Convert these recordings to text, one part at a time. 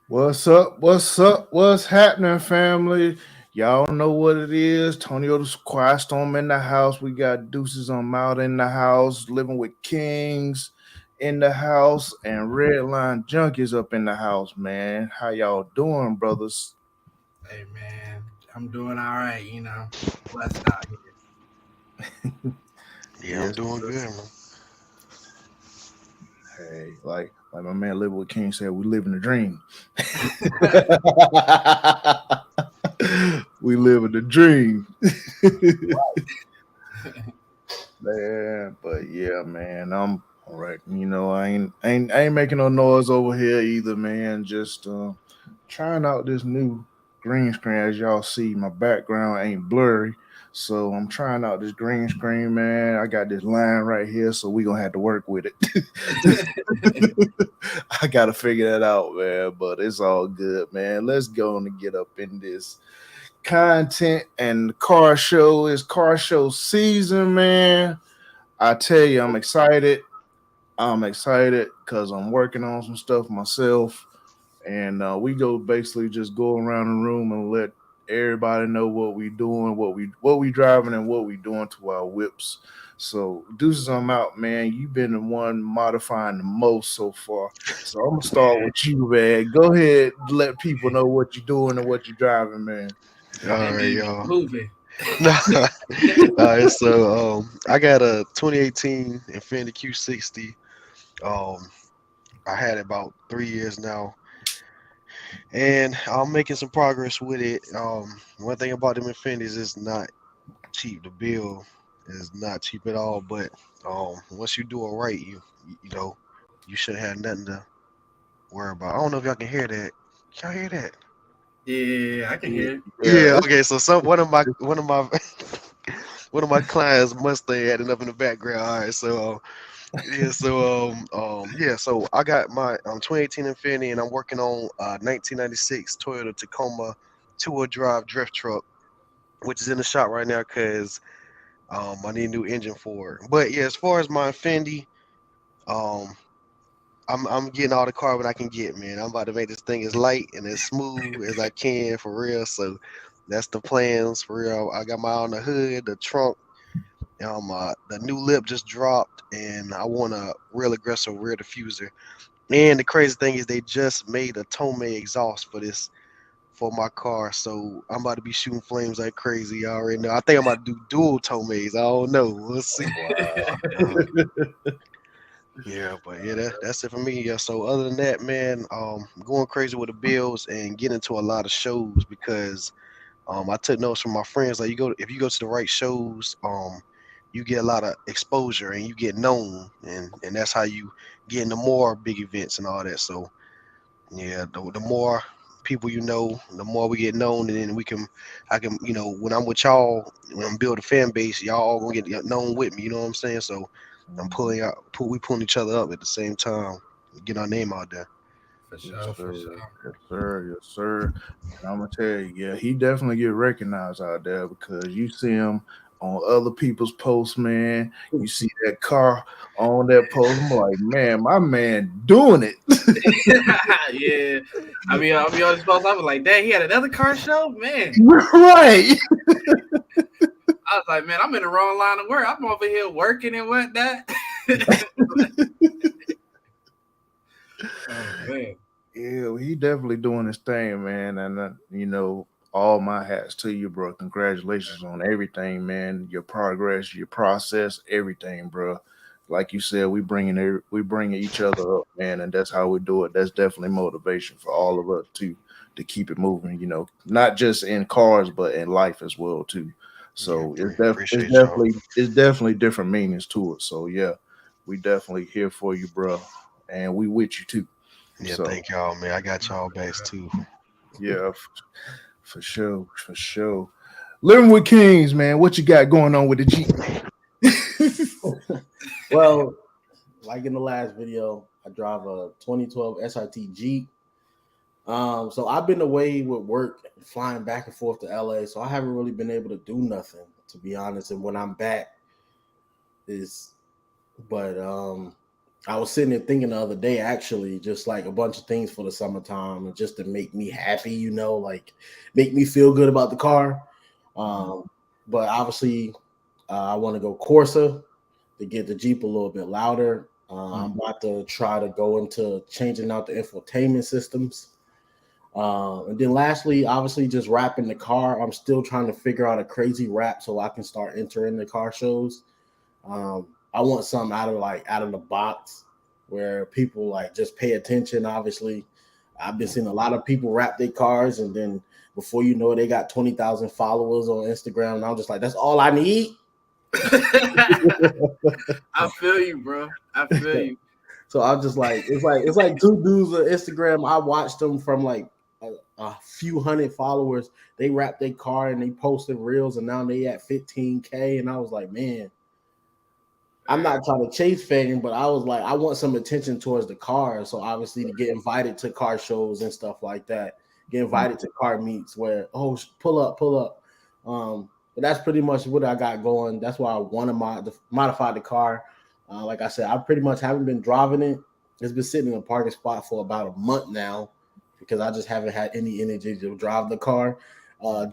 What's up? What's up? What's happening, family? Y'all know what it is. Tonyo the Quiet Storm in the house. We got Deuces on Mount in the house. Living with Kings in the house. And Redline Junkies up in the house, man. How y'all doing, brothers? Hey man, I'm doing all right. Blessed out Yeah, I'm Yes, doing sir. good, man. Hey, like my man Living with King said, we living the dream. here. We living the dream. Man, but yeah, man, I'm all right. I ain't making no noise over here either, man. Just trying out this new green screen. As y'all see, my background ain't blurry, so I'm trying out this green screen, man. I got this line right here, so we gonna have to work with it. I gotta figure that out, man. But it's all good, man. Let's go on and get up in this content and car show. It's car show season, man. I tell you, I'm excited. I'm excited because I'm working on some stuff myself, and we go basically just go around the room and let everybody know what we doing, what we driving, and what we doing to our whips. So deuces, I'm out, man. You've been the one modifying the most so far. So I'm gonna start with you, man. Go ahead, let people know what you're doing and what you're driving, man. All That right, man be y'all. moving. All right, so I got a 2018 Infiniti Q60. Um, I had it about 3 years now, and I'm making some progress with it. One thing about them Infinitis is not cheap. The bill is not cheap at all, but once you do it right, you know you shouldn't have nothing to worry about. I don't know if y'all can hear that. Can y'all hear that? Yeah, I can Yeah, hear it. Yeah. yeah, Okay. So some one of my clients Mustang had enough in the background. All right, so yeah, so I got my 2018 Infiniti, and I'm working on 1996 Toyota Tacoma two-wheel drive drift truck, which is in the shop right now because I need a new engine for it. But yeah, as far as my Infiniti, um, I'm getting all the carbon I can get, man. I'm about to make this thing as light and as smooth as I can for real. So that's the plans for real. I got my eye on the hood, the trunk. The new lip just dropped, and I want a real aggressive rear diffuser. And the crazy thing is, they just made a Tomei exhaust for this for my car, so I'm about to be shooting flames like crazy. I already know. I think I'm about to do dual Tomeis. I don't know. We'll see. wow. Uh, yeah, but yeah, that's it for me. Yeah. So other than that, man, going crazy with the bills and getting to a lot of shows because I took notes from my friends. Like if you go to the right shows, you get a lot of exposure and you get known, and that's how you get into more big events and all that. So yeah, the more people you know, the more we get known, and then I can, when I'm with y'all, when I'm building a fan base, y'all all gonna get known with me. You know what I'm saying? So we pulling each other up at the same time, get our name out there. For Yes, sure, for sir. sure. Yes, sir. Yes, sir. And I'm gonna tell you, yeah, he definitely get recognized out there because you see him on other people's posts, man. You see that car on that post. I'm like, man, my man doing it. Yeah, I'll be honest, boss. I was like, dang, he had another car show, man. Right. I was like, man, I'm in the wrong line of work. I'm over here working and whatnot. Oh man, Yeah, well, he definitely doing his thing, man. And all my hats to you, bro. Congratulations on everything, man. Your progress, your process, everything, bro. Like you said, we bringing each other up, man, and that's how we do it. That's definitely motivation for all of us to keep it moving. Not just in cars, but in life as well too. Yeah, So it's appreciate y'all. definitely different meanings to it. So yeah, we definitely here for you, bro, and we with you too. Yeah, So thank y'all, man. I got y'all backs too. yeah, for sure, for sure. Living with Kings, man. What you got going on with the Jeep? Well, like in the last video, I drive a 2012 SRT Jeep. So I've been away with work, flying back and forth to LA. So I haven't really been able to do nothing, to be honest. And when I'm back, is but I was sitting there thinking the other day, actually, just like a bunch of things for the summertime and just to make me happy, like make me feel good about the car. But obviously, I want to go Corsa to get the Jeep a little bit louder. I'm about to try to go into changing out the infotainment systems. And then lastly, obviously, just wrapping the car. I'm still trying to figure out a crazy wrap so I can start entering the car shows. I want something out of the box where people like just pay attention. Obviously, I've been seeing a lot of people wrap their cars, and then before you know it, they got 20,000 followers on Instagram. And I'm just like, that's all I need. I feel you, bro. I feel you. So I'm just like, it's like two dudes on Instagram. I watched them from like a few hundred followers. They wrapped their car and they posted reels, and now they at 15K. And I was like, man, I'm not trying to chase fame, but I was like, I want some attention towards the car. So obviously, to get invited to car shows and stuff like that, get invited to car meets where, pull up. But that's pretty much what I got going. That's why I want to modify the car. Like I said, I pretty much haven't been driving it. It's been sitting in a parking spot for about a month now because I just haven't had any energy to drive the car.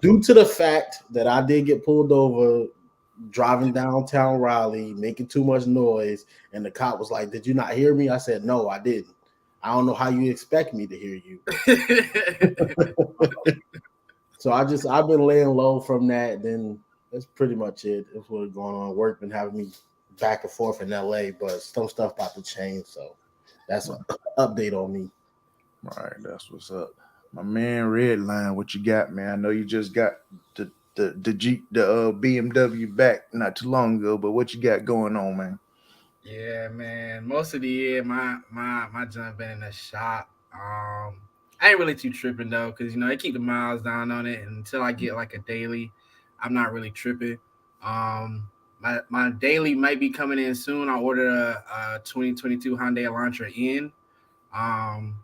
Due to the fact that I did get pulled over driving downtown Raleigh, making too much noise, and the cop was like, "Did you not hear me?" I said, "No, I didn't. I don't know how you expect me to hear you." So I've been laying low from that. Then that's pretty much it. That's what's going on. Work been having me back and forth in LA, but some stuff about to change. So that's an update on me. All right, that's what's up. My man Redline, what you got, man? I know you just got the Jeep, the BMW back not too long ago, but what you got going on, man? Yeah, man. Most of the year, my junk been in the shop. I ain't really too tripping though, because they keep the miles down on it, and until I get like a daily, I'm not really tripping. My daily might be coming in soon. I ordered a 2022 Hyundai Elantra in.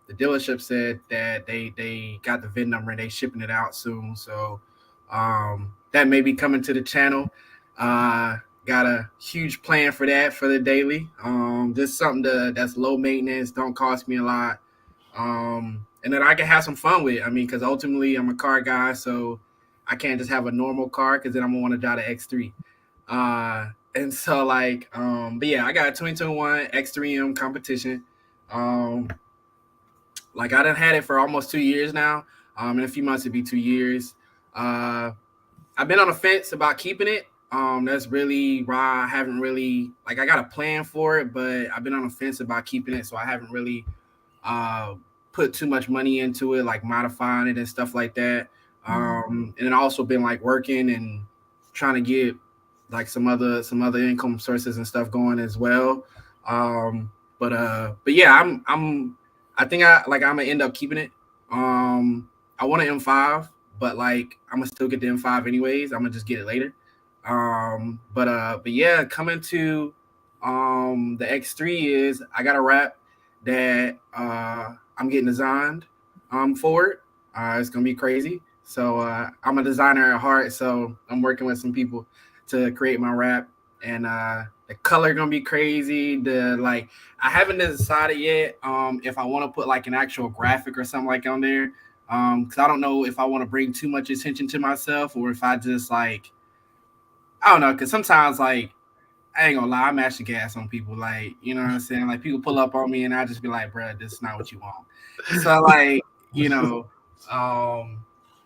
The dealership said that they got the VIN number and they shipping it out soon. So that may be coming to the channel. Got a huge plan for that for the daily. Just something that's low maintenance, don't cost me a lot. And then I can have some fun with it. I mean, because ultimately I'm a car guy, so I can't just have a normal car because then I'm gonna want to drive the X3. And so but yeah, I got a 2021 X3M competition. Like I done had it for almost 2 years now. In a few months it'd be 2 years. I've been on the fence about keeping it. That's really why I haven't really I got a plan for it, but I've been on the fence about keeping it, so I haven't really put too much money into it, like modifying it and stuff like that. And then also been working and trying to get some other income sources and stuff going as well. But yeah, I think I'm gonna end up keeping it. I want an M5, but I'm gonna still get the M5 anyways. I'm gonna just get it later. But yeah, coming to the X3 is I got a wrap that I'm getting designed for it. It's gonna be crazy. So I'm a designer at heart, so I'm working with some people to create my wrap, and the color gonna be crazy. I haven't decided yet if I want to put an actual graphic or something on there, because I don't know if I want to bring too much attention to myself or if I just I don't know, because sometimes I ain't gonna lie, I'm actually gas on people. You know what I'm saying? People pull up on me and I just be like, bruh, this is not what you want. So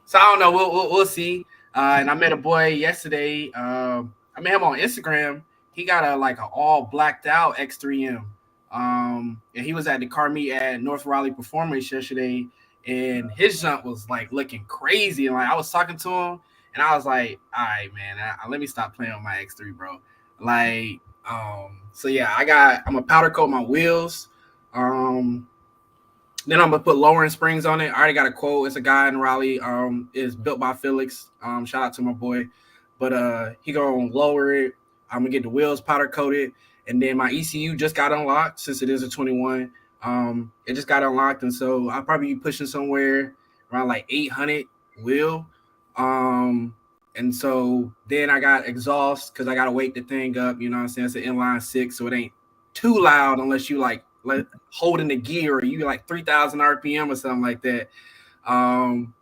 so I don't know. We'll see. And I met a boy yesterday. I met him on Instagram. He got a all blacked out X3M. And he was at the car meet at North Raleigh Performance yesterday, and his jump was looking crazy. And I was talking to him, and I was like, all right, man, let me stop playing with my X3, bro. So yeah, I'm gonna powder coat my wheels. Then I'm gonna put lowering springs on it. I already got a quote. It's a guy in Raleigh. It's built by Felix. Shout out to my boy. But he gonna lower it. I'm gonna get the wheels powder coated, and then my ECU just got unlocked since it is a 21. It just got unlocked, and so I'll probably be pushing somewhere around 800 wheel. And so then I got exhaust because I gotta wake the thing up. You know what I'm saying? It's an inline 6, so it ain't too loud unless you like holding the gear or you like 3,000 RPM or something like that. And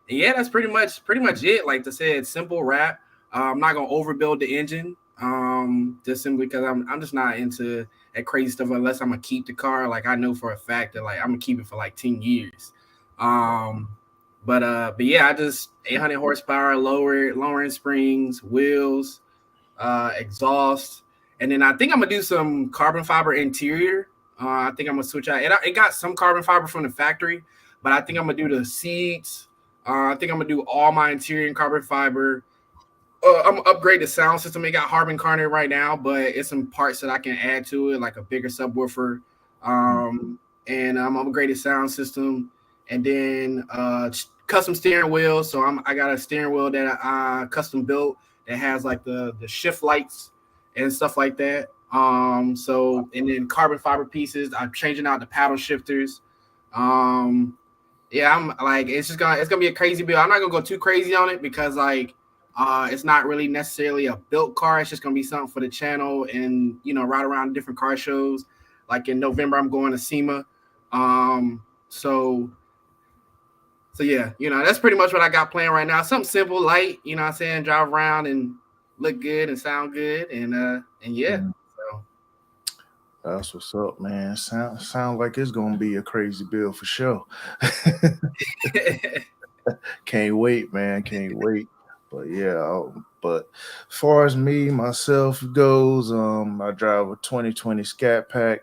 yeah, that's pretty much it. Like I said, simple wrap. I'm not gonna overbuild the engine. Just simply because I'm just not into that crazy stuff unless I'm gonna keep the car. Like I know for a fact that like I'm gonna keep it for like 10 years. But yeah, I just 800 horsepower, lowering springs, wheels, exhaust, and then I think I'm gonna do some carbon fiber interior. I think I'm gonna switch out. It got some carbon fiber from the factory, but I think I'm gonna do the seats. I think I'm gonna do all my interior in carbon fiber. I'm gonna upgrade the sound system. It got Harbin Carnet right now, but it's some parts that I can add to it, like a bigger subwoofer. And I'm upgrade the sound system, and then custom steering wheel. So I got a steering wheel that I custom built that has like the shift lights and stuff like that. So and then carbon fiber pieces. I'm changing out the paddle shifters. Yeah, I'm like it's gonna be a crazy build. I'm not gonna go too crazy on it because like it's not really necessarily a built car. It's just gonna be something for the channel and ride around different car shows. Like in November, I'm going to SEMA. So yeah, that's pretty much what I got planned right now. Something simple, light, what I'm saying, drive around and look good and sound good, and yeah. So that's what's up, man. Sound like it's gonna be a crazy build for sure. Can't wait, man. Can't wait. But yeah, but as far as me myself goes, I drive a 2020 Scat Pack.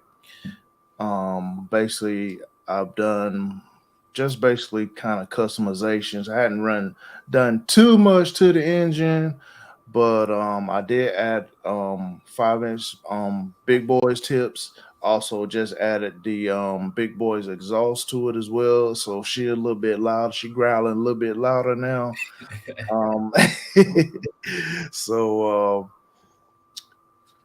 Basically, I've done just basically kind of customizations. I hadn't done too much to the engine, but I did add 5-inch Big Boys tips. Also, just added the Big Boys exhaust to it as well. So she a little bit louder. She growling a little bit louder now. So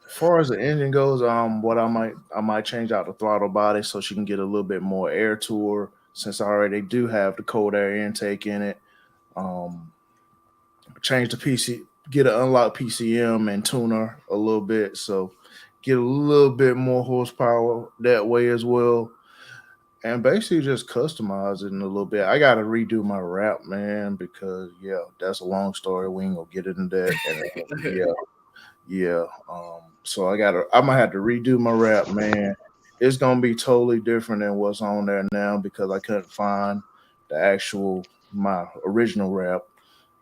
as far as the engine goes, what I might change out the throttle body so she can get a little bit more air to her, since I already do have the cold air intake in it. Change the PC, get an unlocked PCM and tuner a little bit, so get a little bit more horsepower that way as well. And basically just customize it in a little bit. I gotta redo my wrap, man, because yeah, that's a long story. We ain't gonna get into that. And, yeah. So I might have to redo my wrap, man. It's gonna be totally different than what's on there now because I couldn't find my original wrap.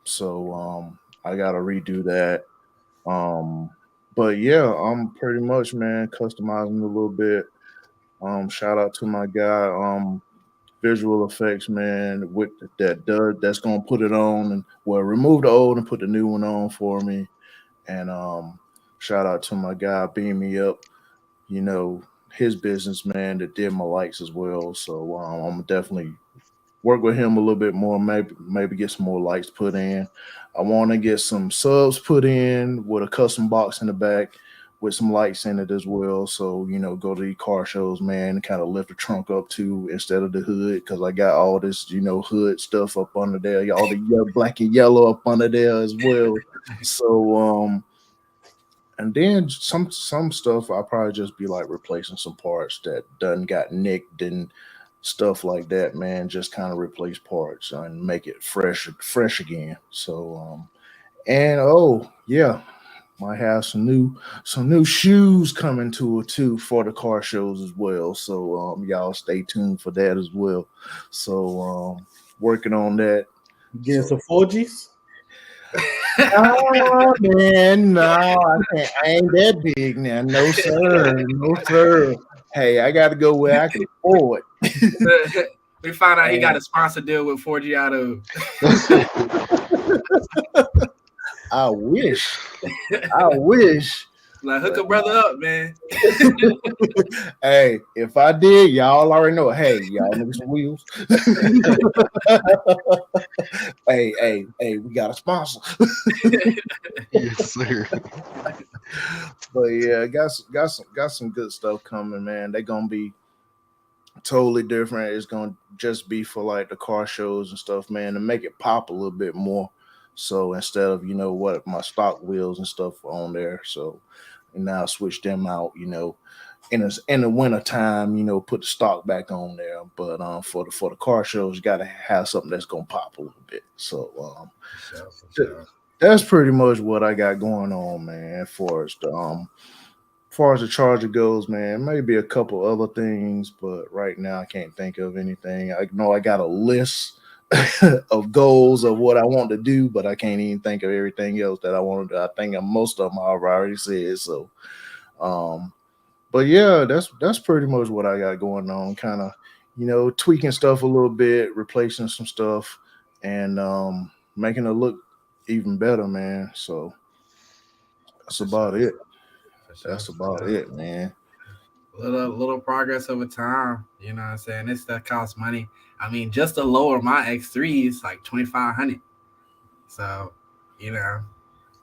So I gotta redo that. But yeah, I'm pretty much, man, customizing a little bit. Shout out to my guy, Visual Effects, man, with that's gonna put it on and remove the old and put the new one on for me. And shout out to my guy Beam Me Up, his businessman that did my lights as well. So I'm definitely work with him a little bit more, maybe get some more lights put in. I want to get some subs put in with a custom box in the back with some lights in it as well. So, go to the car shows, man, and kind of lift the trunk up too instead of the hood, because I got all this, hood stuff up under there, all the black and yellow up under there as well. So, and then some stuff I'll probably just be like replacing some parts that done got nicked and stuff like that, man. Just kind of replace parts and make it fresh again. So and oh yeah, might have some new shoes coming to it too for the car shows as well. So y'all stay tuned for that as well. So working on that. Getting some 4Gs? Oh man, no, I ain't that big now. No sir, no sir. Hey, I got to go where I can afford. We found out he got a sponsor deal with 4G Auto. I wish. I wish. Like, hook a brother up, man. Hey, if I did, y'all already know. Hey, y'all niggas some wheels. hey, we got a sponsor. Yes, sir. But yeah, got some good stuff coming, man. They're gonna be totally different. It's gonna just be for like the car shows and stuff, man, to make it pop a little bit more. So instead of my stock wheels and stuff on there, so and now switch them out, in the winter time, put the stock back on there. But for the car shows, you got to have something that's gonna pop a little bit. So For sure. that's pretty much what I got going on, man. As far as the Charger goes, man, maybe a couple other things, but right now I can't think of anything. I know I got a list of goals of what I want to do, but I can't even think of everything else that I want to do. I think most of them I've already said. So, but yeah, that's pretty much what I got going on. Kind of, tweaking stuff a little bit, replacing some stuff, and making it look even better, man. So that's about it. That's about it, man. Little progress over time. You know what I'm saying? This stuff costs money. I mean, just to lower my X3 is like $2,500. So, Yeah.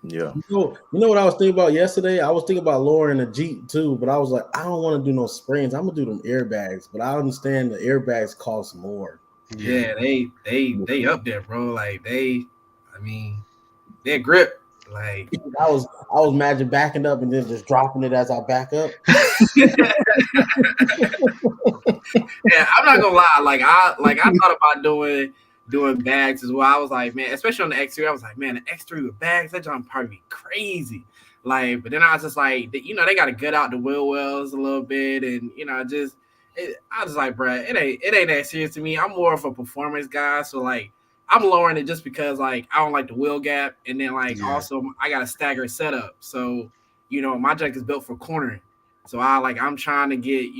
You know what I was thinking about yesterday? I was thinking about lowering the Jeep too, but I was like, I don't want to do no springs. I'm gonna do them airbags, but I understand the airbags cost more. Yeah, they up there, bro. Like their grip. Like I was imagine backing up and then just dropping it as I back up. Yeah, I'm not gonna lie. Like I thought about doing bags as well. I was like, man, especially on the X3, I was like, man, the X3 with bags, that jump probably be crazy. Like, but then I was just like, they got to gut out the wheel wells a little bit, and I was like, bro, it ain't that serious to me. I'm more of a performance guy, so like I'm lowering it just because like I don't like the wheel gap, and then also I got a staggered setup, so my junk is built for cornering, so I'm trying to get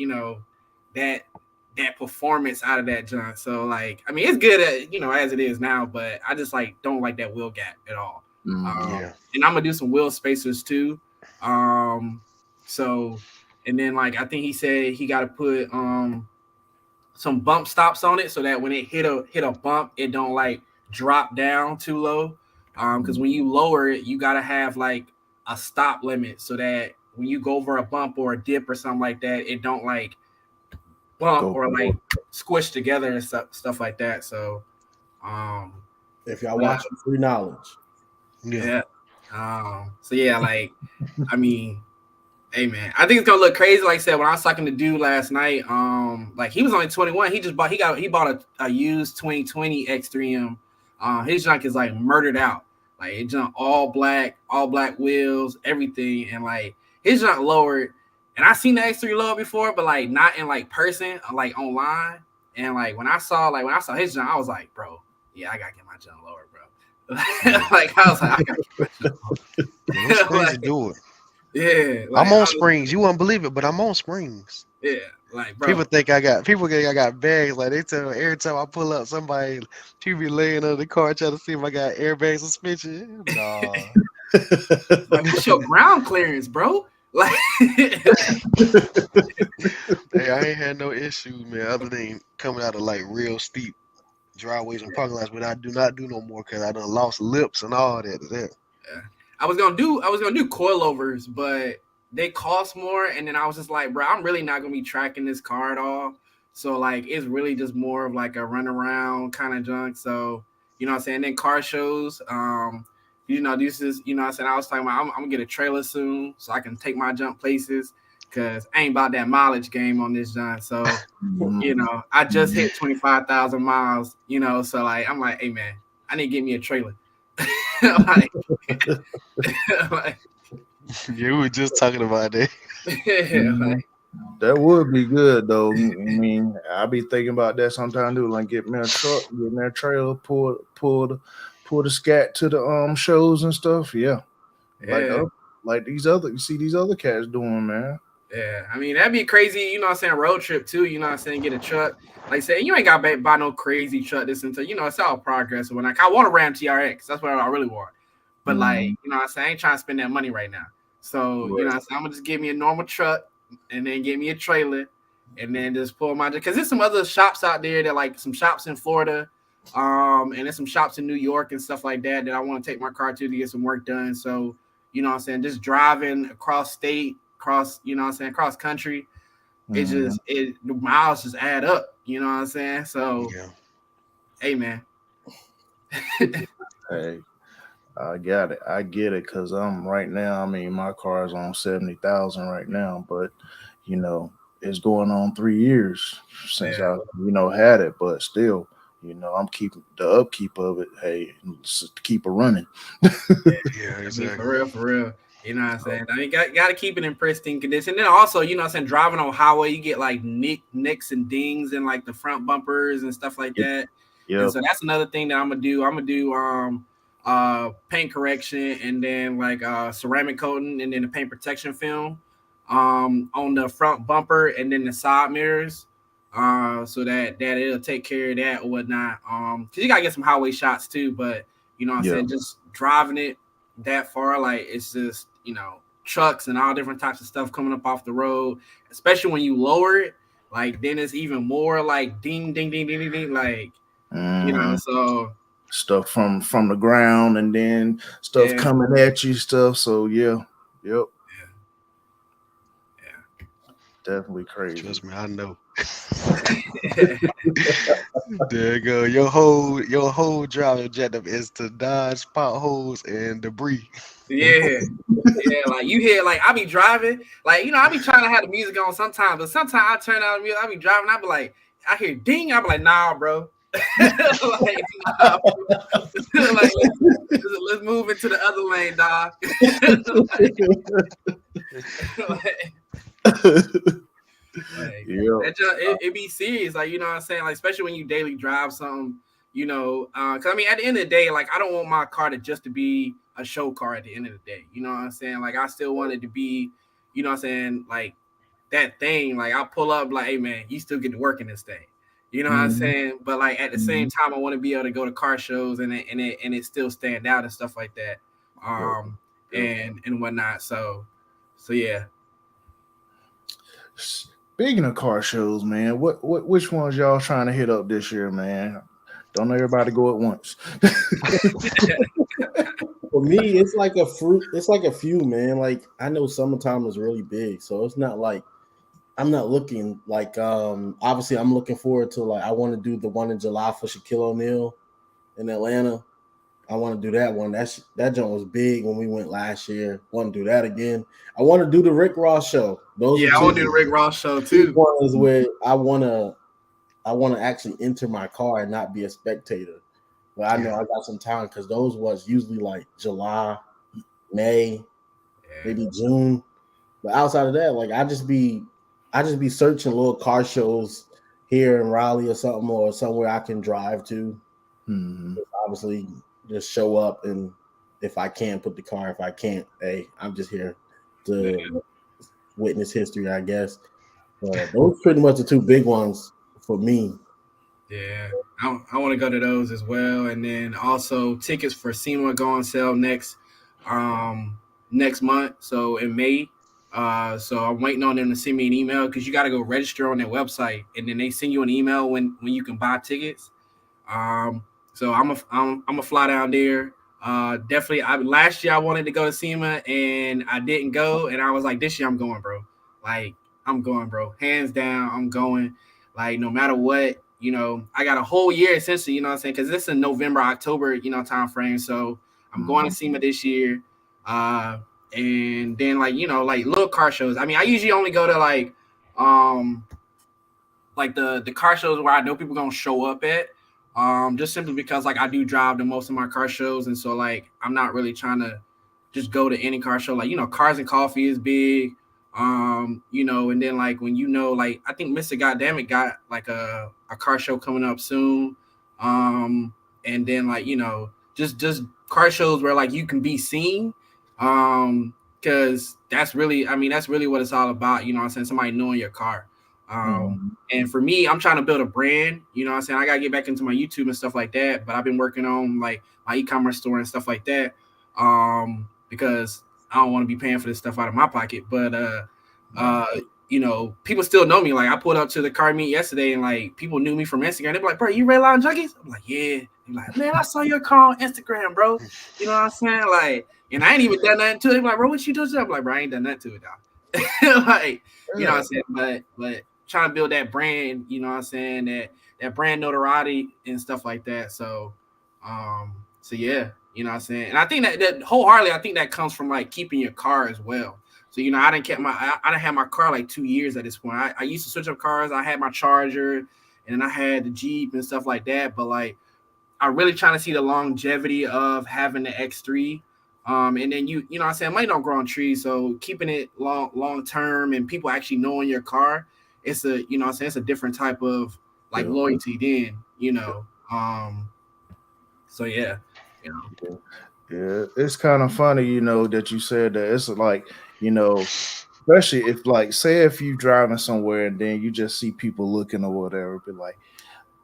that performance out of that junk. So like, I mean, it's good as it is now, but I just don't like that wheel gap at all. And I'm gonna do some wheel spacers too. So, and then like I think he said he got to put some bump stops on it so that when it hit a bump, it don't like drop down too low. Because when you lower it, you gotta have like a stop limit so that when you go over a bump or a dip or something like that, it don't like bump or like squish together and stuff like that. So, if y'all watching Free Knowledge, yeah. So yeah, like, I mean, hey man, I think it's gonna look crazy. Like I said, when I was talking to dude last night, like he was only 21. He bought a used 2020 X3M. His junk is like murdered out. Like it junk all black wheels, everything, and like his junk lowered. And I seen the X3 lower before, but like not in like person, like online. And like when I saw his junk, I was like, bro, yeah, I gotta get my junk lower, bro. Like I was like, I gotta get my junk lower. It's crazy to do it. Yeah, like, I'm on springs. You won't believe it, but I'm on springs. Yeah, like bro. People think I got bags. Like they tell me every time I pull up, somebody be laying under the car trying to see if I got airbag suspension. Nah. Like, what's your ground clearance, bro? Like, hey, I ain't had no issues, man, other than coming out of like real steep driveways and parking lots, but I do not do no more because I done lost lips and all that. Yeah. I was gonna do coilovers, but they cost more, and then I was just like, bro, I'm really not gonna be tracking this car at all. So like, it's really just more of like a run around kind of junk. So what I'm saying. Then car shows, this is what I'm saying. I was talking about I'm gonna get a trailer soon so I can take my junk places because I ain't about that mileage game on this junk. So I just hit 25,000 miles. So like I'm like, hey man, I need to get me a trailer. like, yeah, we were just talking about that. That would be good though. I mean, I be thinking about that sometimes too. Like get me a truck, get me a trailer, pull the scat to the shows and stuff. Yeah. Like these other cats doing, man. Yeah, I mean that'd be crazy. Road trip too. Get a truck. Like say you ain't got to buy no crazy truck this until it's all progress. When I want a Ram TRX, that's what I really want. But like I ain't trying to spend that money right now. So I'm gonna just give me a normal truck and then get me a trailer and then just pull my because there's some other shops out there that like some shops in Florida, and there's some shops in New York and stuff like that I want to take my car to get some work done. So just driving across state, cross country. The miles just add up, So hey man. Hey, I got it. I get it. Cause I'm right now. I mean, my car is on 70,000 right now, but you know, it's going on 3 years since Yeah. I, had it. But still, I'm keeping the upkeep of it. Hey, keep it running. Yeah, I mean, exactly. for real, for real. You know what I'm saying? I mean, got to keep it in pristine condition. Then also, you know what I'm saying, driving on highway, you get like nicks and dings and like the front bumpers and stuff like Yep. that. And Yep. so that's another thing that I'm gonna do. I'm gonna do paint correction and then like ceramic coating and then the paint protection film on the front bumper and then the side mirrors. So that it'll take care of that or whatnot. Cause you gotta get some highway shots too, but you know what I'm Yep. saying, just driving it that far, like it's just, trucks and all different types of stuff coming up off the road, especially when you lower it, like then it's even more like ding ding ding ding ding, ding like Mhm. so Stuff from the ground and then stuff yeah, coming at you, stuff. So yeah. Yep. yeah, Definitely crazy. Trust me, I know. yeah. There you go. Your whole driving objective is to dodge potholes and debris. Yeah, yeah, like you hear, like I be driving, like I be trying to have the music on sometimes, but sometimes I turn out the music, I be driving, I be like, I hear ding, I be like, nah, bro, like nah, like let's move into the other lane, dog. Like Yep. that just it be serious, like what I'm saying, like especially when you daily drive something, because I mean at the end of the day, like I don't want my car to just to be a show car at the end of the day. You know what I'm saying? Like I still want it to be, what I'm saying, like that thing. Like I pull up, like, hey man, you still get to work in this thing. You know what I'm Mhm. saying? But like at the same Mhm. time, I want to be able to go to car shows and it still stand out and stuff like that. Yep. Um Yep. and whatnot. So yeah. Speaking of car shows, man, which ones y'all trying to hit up this year, man? Don't everybody go at once. For me, it's like it's like a few, man. Like I know summertime is really big, so it's not like I'm not looking like obviously I'm looking forward to, like, I want to do the one in July for Shaquille O'Neal in Atlanta. I want to do that one. That joint was big when we went last year. Want to do that again. I want to do the Rick Ross show. Those Yeah, are I want to do two the Rick Ross show big too. ones where I want to actually enter my car and not be a spectator. But I know Yeah. I got some time because those was usually like July, May, Yeah. maybe June. But outside of that, like I just be searching little car shows here in Raleigh or something, or somewhere I can drive to. Mhm. Obviously, just show up, and if I can, put the car. If I can't, hey, I'm just here to witness history, I guess. Those pretty much the two big ones for me. Yeah, I want to go to those as well, and then also tickets for SEMA go on sale um, next month. So in May, so I'm waiting on them to send me an email because you got to go register on their website, and then they send you an email when you can buy tickets. Um, so I'm a fly down there. Definitely. Last year I wanted to go to SEMA and I didn't go, and I was like, this year I'm going, bro. Like I'm going, bro. Hands down, I'm going. Like no matter what, I got a whole year essentially. You know what I'm saying? Because this is November, October, time frame. So I'm going to Mhm. SEMA this year. Uh, and then like little car shows. I mean, I usually only go to um like the car shows where I know people gonna show up at. Just simply because like I do drive to most of my car shows, and so like I'm not really trying to just go to any car show. Like Cars and Coffee is big. And then like when like I think Mr. Goddamn got like a car show coming up soon. And then like just car shows where like you can be seen. Because that's really what it's all about. You know what I'm saying? Somebody knowing your car. Mhm. And for me, I'm trying to build a brand. You know what I'm saying? I got to get back into my YouTube and stuff like that. But I've been working on like my e-commerce store and stuff like that. Because I don't want to be paying for this stuff out of my pocket. But Right. people still know me. Like I pulled up to the car meet yesterday and like people knew me from Instagram. They're like, bro, you Red Line Junkies? I'm like, yeah. They're like, man, I saw your car on Instagram, bro. You know what I'm saying? Like, and I ain't even done nothing to it. They're like, bro, what you doing? I'm like, bro, I ain't done nothing to it, dog. Like, you know what I'm saying? But trying to build that brand, you know what I'm saying, that brand notoriety and stuff like that. So yeah. You know what I'm saying? And I think that wholeheartedly, I think that comes from like keeping your car as well. So, you know, I didn't have my car like 2 years at this point. I used to switch up cars. I had my Charger, and then I had the Jeep and stuff like that. But like, I'm really trying to see the longevity of having the X3. And then you know what I'm saying, money don't grow on trees. So keeping it long term and people actually knowing your car, it's a, you know what I'm saying, it's a different type of like loyalty then, you know. So yeah, you know. Yeah, it's kind of funny, you know, that you said that. It's like, you know, especially if like, say if you driving somewhere and then you just see people looking or whatever, be like,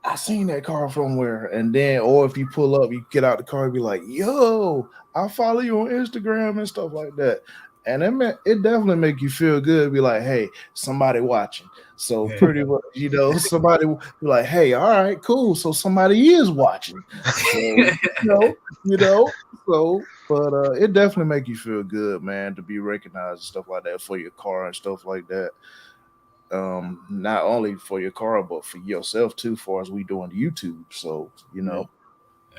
I seen that car somewhere. And then, or if you pull up, you get out the car and be like, yo, I follow you on Instagram and stuff like that. And it definitely make you feel good. Be like, hey, somebody watching. So pretty much, you know, somebody be like, hey, all right, cool. So somebody is watching. So, you know. So, but it definitely make you feel good, man, to be recognized and stuff like that for your car and stuff like that. Not only for your car, but for yourself too, far as we doing YouTube. So, you know,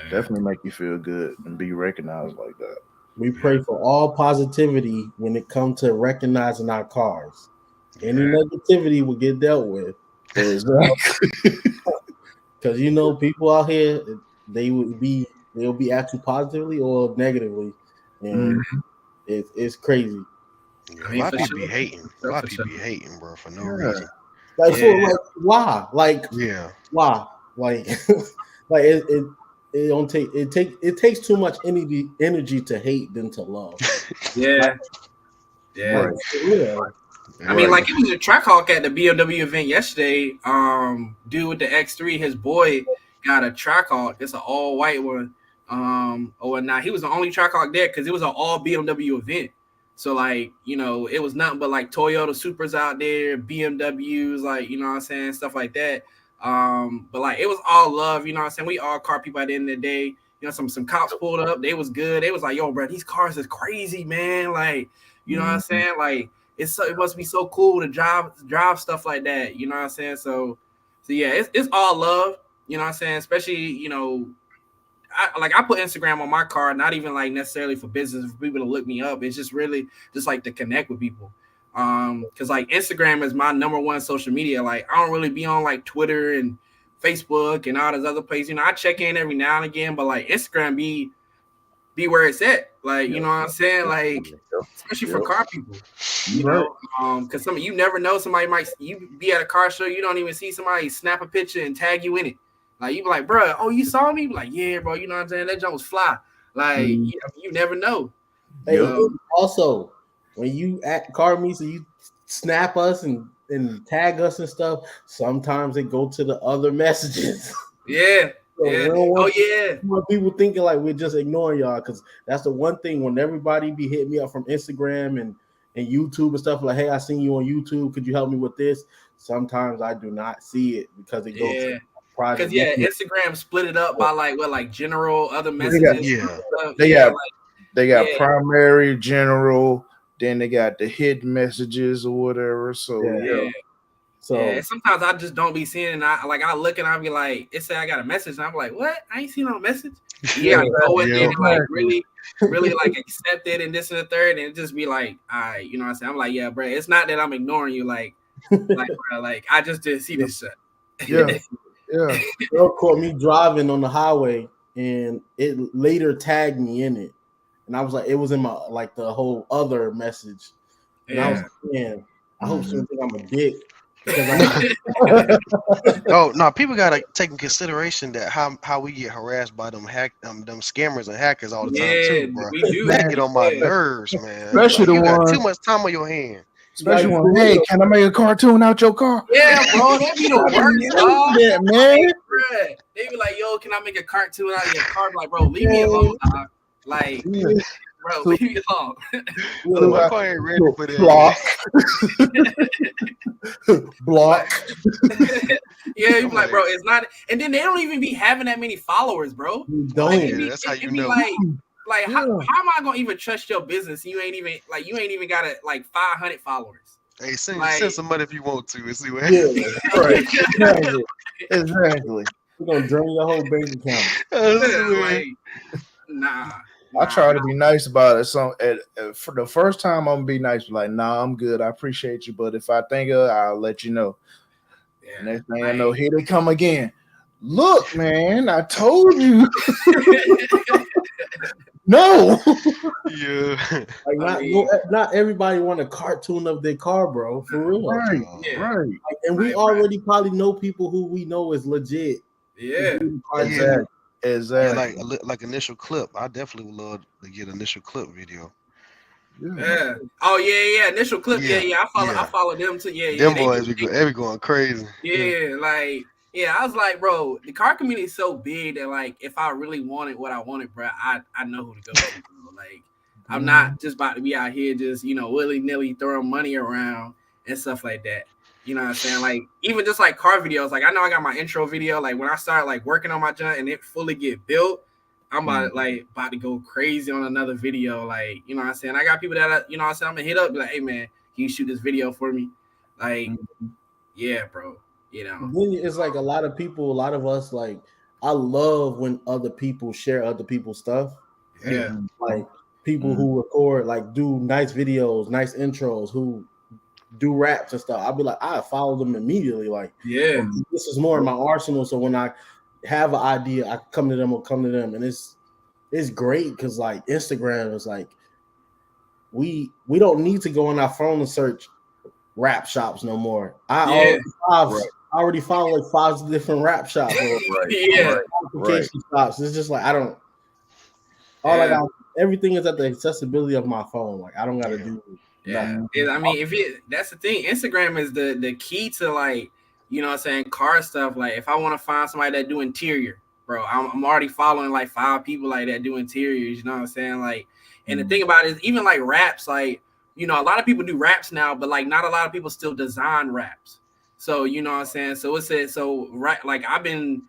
definitely make you feel good and be recognized like that. We pray for all positivity when it comes to recognizing our cars. Any negativity will get dealt with. Exactly. Because you know, people out here, they'll be acting positively or negatively, and it's crazy. Yeah, a lot of people be hating. A lot of people be hating, bro, for no reason. Like, so, like, why? Like, why? Like, like it don't take it takes too much energy to hate than to love. Yeah. I mean, like, it was a Trackhawk at the BMW event yesterday. Dude with the X3, his boy got a Trackhawk. It's an all white one. He was the only Trackhawk there because it was an all BMW event. So, like, you know, it was nothing but like Toyota Supras out there, BMWs, like, you know what I'm saying, stuff like that. But like, it was all love, you know what I'm saying? We all car people at the end of the day. You know, some cops pulled up. They was good. They was like, yo, bro, these cars is crazy, man. Like, you know what I'm saying? Like, it must be so cool to drive stuff like that. You know what I'm saying? So yeah, it's all love. You know what I'm saying? Especially, you know, I put Instagram on my car, not even like necessarily for business, for people to look me up. It's just really just like to connect with people. Because like Instagram is my number one social media. Like, I don't really be on like Twitter and Facebook and all those other places. You know, I check in every now and again, but like Instagram be where it's at. Like, you know what I'm saying? Like, especially for car people. You know, because you never know, somebody you be at a car show, you don't even see somebody snap a picture and tag you in it. Like, you be like, bro, oh, you saw me? Like, yeah, bro, you know what I'm saying? That jump was fly. Like, you never know. Hey, also, when you at car meets and you snap us and tag us and stuff, sometimes it go to the other messages. Yeah. When people thinking like we're just ignoring y'all, because that's the one thing when everybody be hitting me up from Instagram and YouTube and stuff, like, hey, I seen you on YouTube. Could you help me with this? Sometimes I do not see it because it goes to private. Because Instagram split it up by like general, other messages. They got primary, general, then they got the hidden messages or whatever. So So sometimes I just don't be seeing it. I look and I'll be like, it say I got a message, and I'm like, what? I ain't seen no message. I go in there and like really like accept it and this and the third, and it just be like, all right, you know what I'm saying? I'm like, yeah, bro, it's not that I'm ignoring you, like bro, like I just didn't see this shit. Girl caught me driving on the highway and it later tagged me in it. And I was like, it was in my like the whole other message. And I was like, man, I hope she don't think I'm a dick. Oh no, people gotta take in consideration that how we get harassed by them scammers and hackers all the time too, bro. We do. That get on my nerves, man. Especially like, you got too much time on your hand. Especially when, hey, can I make a cartoon out your car? Yeah, bro, that be the worst, dog. Yeah, man. They be like, yo, can I make a cartoon out of your car? I'm like, bro, leave me alone, dog. Like, bro, leave me alone. My car ain't ready for that. Block. Yeah, you be like, bro, it's not. And then they don't even be having that many followers, bro. That's how you know. Like how am I gonna even trust your business? You ain't even got 500 followers. Hey, send some money if you want to and see what happens. Yeah, right. Exactly. We're gonna drain your whole bank account. Nah. I try to be nice about it. So for the first time, I'm gonna be nice. Like, nah, I'm good. I appreciate you, but if I think of it, I'll let you know. Yeah. Next thing I know, here they come again. Look, man, I told you. No. Yeah. Like not everybody want a cartoon of their car, bro. For real. Right, Yeah. right. Like, and we already probably know people who we know is legit. Yeah. Exactly. Yeah, Exactly. like initial clip. I definitely would love to get initial clip video. Yeah. Oh yeah. Initial clip. Yeah. Yeah, I follow them too. Yeah. Them They boys be going crazy. Yeah, like I was like, bro, the car community is so big that like if I really wanted what I wanted, bro, I know who to go to. Bro. Like I'm not just about to be out here just willy-nilly throwing money around and stuff like that. You know what I'm saying? Like even just like car videos, like I know I got my intro video. Like when I start like working on my junk and it fully get built, I'm about to go crazy on another video. Like, you know what I'm saying? I got people that you know what I'm saying, I'm gonna hit up, be like, hey man, can you shoot this video for me? Like, yeah, bro. You know, then it's like a lot of us, like, I love when other people share other people's stuff. Yeah. Like people who record, like do nice videos, nice intros, who do raps and stuff. I'll be like, I follow them immediately. Like, yeah, this is more in my arsenal. So when I have an idea, I come to them. And it's great because like Instagram is like we don't need to go on our phone and search rap shops no more. I already follow like 5 different rap shops. Application shops. It's just like I don't. I got everything is at the accessibility of my phone. Like I don't got to do. Yeah, I mean, that's the thing. Instagram is the key to like, you know what I'm saying, car stuff. Like if I want to find somebody that do interior, bro, I'm already following like 5 people like that do interiors. You know what I'm saying? Like, and the thing about it is even like raps, like, you know, a lot of people do raps now, but like not a lot of people still design raps. So you know what I'm saying? So like I've been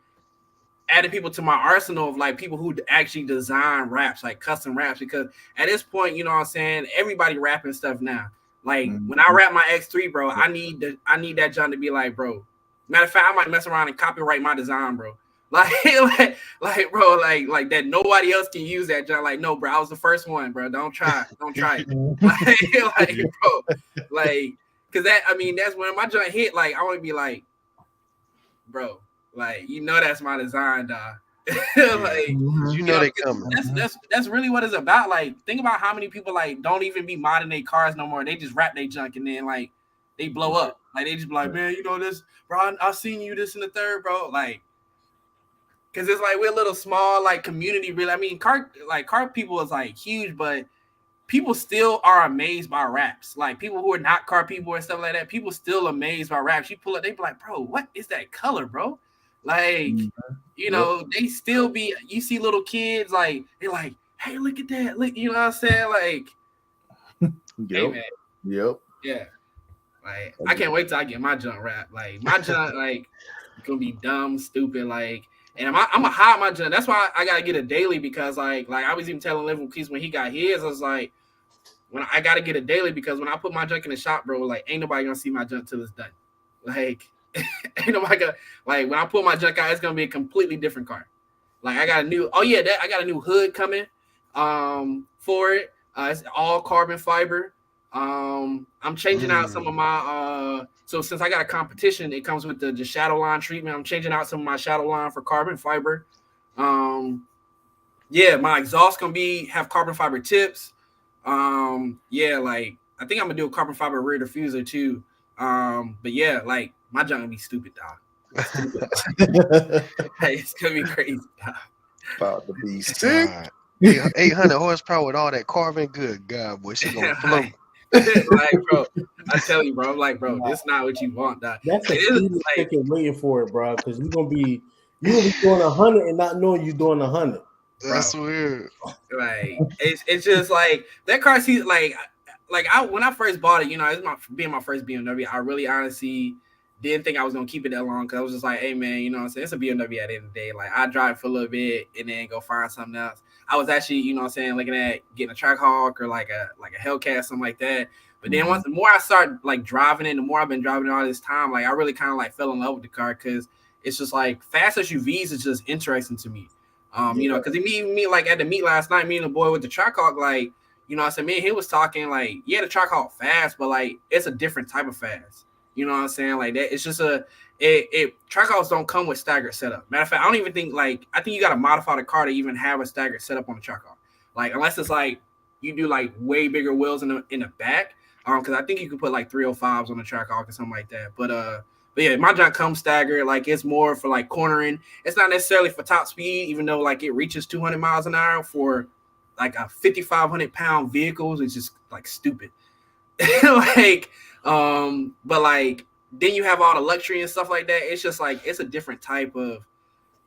adding people to my arsenal of like people who actually design raps, like custom raps, because at this point, you know what I'm saying, everybody rapping stuff now. Like when I rap my X3, bro, I need that John to be like, bro. Matter of fact, I might mess around and copyright my design, bro. Like bro, like that nobody else can use that John. Like, no, bro, I was the first one, bro. Don't try it. like, bro, like, cause that's when my joint hit. Like, I want to be like, bro. Like, you know, that's my design, dog. Like, you know they coming. That's really what it's about. Like, think about how many people like don't even be modding their cars no more. They just rap their junk and then like they blow up. Like they just be like, man, you know this, bro. I seen you this in the third, bro. Like, cause it's like we're a little small like community. Really, I mean, car people is like huge, but people still are amazed by raps. Like people who are not car people and stuff like that. People still amazed by raps. You pull up, they be like, bro, what is that color, bro? Like, you know, they still be, you see little kids, like, they're like, hey, look at that. Look, you know what I'm saying? Like, hey, man. Yep. Yeah. Like, I can't wait till I get my junk rap. Like, my junk, like, gonna be dumb, stupid, like, and I'm gonna hide my junk. That's why I gotta get a daily because, like I was even telling Living Keys when he got his, I was like, when I gotta get a daily because when I put my junk in the shop, bro, like, ain't nobody gonna see my junk till it's done. Like, ain't nobody gonna, like, when I pull my junk out, it's gonna be a completely different car. Like I got a new hood coming for it. It's all carbon fiber. I'm changing out some of my so since I got a competition, it comes with the shadow line treatment. I'm changing out some of my shadow line for carbon fiber. Yeah, my exhaust gonna have carbon fiber tips. Yeah, like I think I'm gonna do a carbon fiber rear diffuser too. But yeah, like my junk gonna be stupid, dog. Hey, it's gonna be crazy, dog. About to be sick. 800 horsepower with all that carbon, good God, boy, she gonna float. Like, bro, I tell you, bro, I'm like, bro, this is not what you want, dog. That's a key like waiting for it, bro, because you're gonna be doing 100 and not knowing you're doing 100. That's weird. Like it's just like that car seat, like when I first bought it, you know, it's being my first BMW. I really honestly didn't think I was gonna keep it that long because I was just like, hey man, you know what I'm saying? It's a BMW at the end of the day. Like I drive for a little bit and then go find something else. I was actually, you know what I'm saying, looking at getting a Trackhawk or like a Hellcat, something like that. But then the more I started like driving it, the more I've been driving it all this time, like I really kind of like fell in love with the car because it's just like fast SUVs is just interesting to me. You know, because me like at the meet last night, me and the boy with the Trackhawk, like, you know, I said, me and he was talking like, yeah, the Trackhawk fast, but like it's a different type of fast. You know what I'm saying? Like that, it's just Trackhawks don't come with staggered setup. Matter of fact, I don't even think like I think you got to modify the car to even have a staggered setup on the Trackhawk. Like unless it's like you do like way bigger wheels in the back. Because I think you can put like 305s on the Trackhawk or something like that. But yeah, my junk comes staggered. Like it's more for like cornering. It's not necessarily for top speed, even though like it reaches 200 miles an hour for like a 5,500 pound vehicles. It's just like stupid. Like, but like then you have all the luxury and stuff like that. It's just like it's a different type of,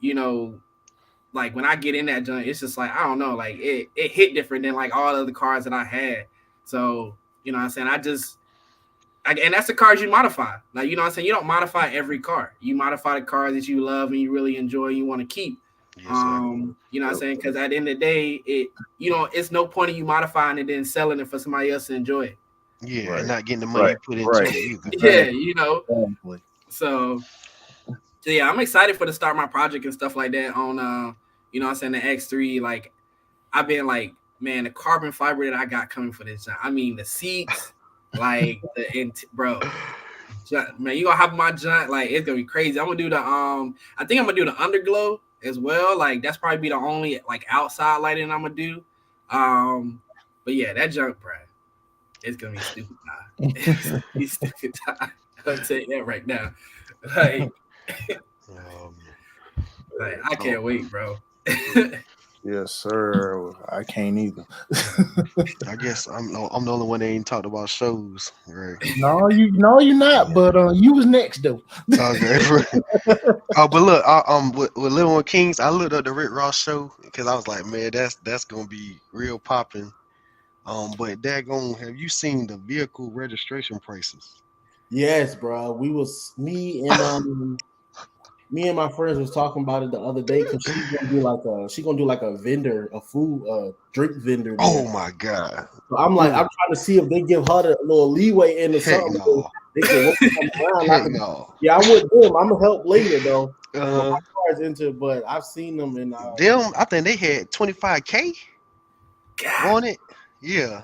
you know, like when I get in that junk, it's just like I don't know, like it hit different than like all the other cars that I had. So you know what I'm saying? And that's the cars you modify. Like, you know what I'm saying? You don't modify every car. You modify the cars that you love and you really enjoy and you want to keep. Yes, you know what I'm saying? Because at the end of the day, it's no point in you modifying it and selling it for somebody else to enjoy it. Yeah, Right. and not getting the money you put into it either. Yeah, you know. Exactly. So yeah, I'm excited for to start my project and stuff like that on you know what I'm saying, the X3. Like I've been like, man, the carbon fiber that I got coming for this. I mean, the seats, like bro, man, you gonna have my junk, like it's gonna be crazy. I'm gonna do the I think I'm gonna do the underglow as well. Like that's probably be the only like outside lighting I'm gonna do. But yeah, that junk, bro, it's gonna be stupid. It's gonna be stupid. I'll tell you that right now. Like, like I can't wait, bro. Yes, sir. I can't either. I guess I'm the only one that ain't talked about shows, right? No, you're not. But you was next though. Okay. Oh, but look, with Living with Kings, I looked up the Rick Ross show because I was like, man, that's gonna be real popping. But have you seen the vehicle registration prices? Yes, bro. Me and my friends was talking about it the other day because she's gonna do like a vendor, a food, drink vendor. Oh there. my god! So I'm trying to see if they give her a little leeway into something. No. They can work around. No. Yeah, I'm with them. I'm gonna help later though. My car's into, but I've seen them and them. I think they had 25K on it. Yeah,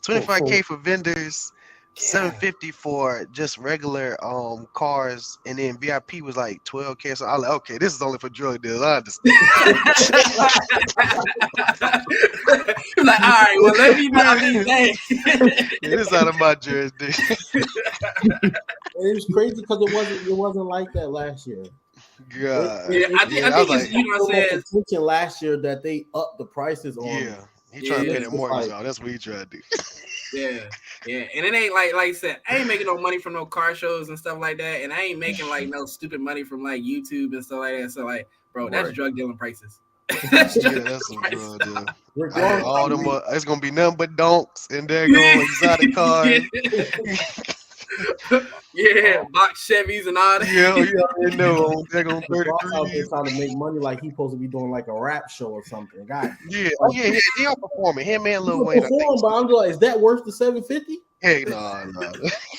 25K for vendors. 750 for just regular cars, and then VIP was like 12K. So I was like, okay, this is only for drug dealers. I understand. Like, all right, well, let me not be that. This is out of my jurisdiction. It was crazy because it wasn't like that last year. God. I think it's, you know what I'm saying? Last year that they upped the prices on. Yeah, he trying to pay that mortgage, y'all. That's what he trying to do. Yeah, and it ain't like I said, I ain't making no money from no car shows and stuff like that, and I ain't making like no stupid money from like YouTube and stuff like that. So like, bro, that's drug dealing prices. That's some drug deal. All them, it's gonna be nothing but donks, and they're going exotic cars. Yeah, box Chevys and all that. Yeah, you already know they're gonna 33. Trying to make money like he's supposed to be doing like a rap show or something. God. Yeah, they are performing. Him and Lil Wayne. But I'm like, is that worth the $750? Hey, no.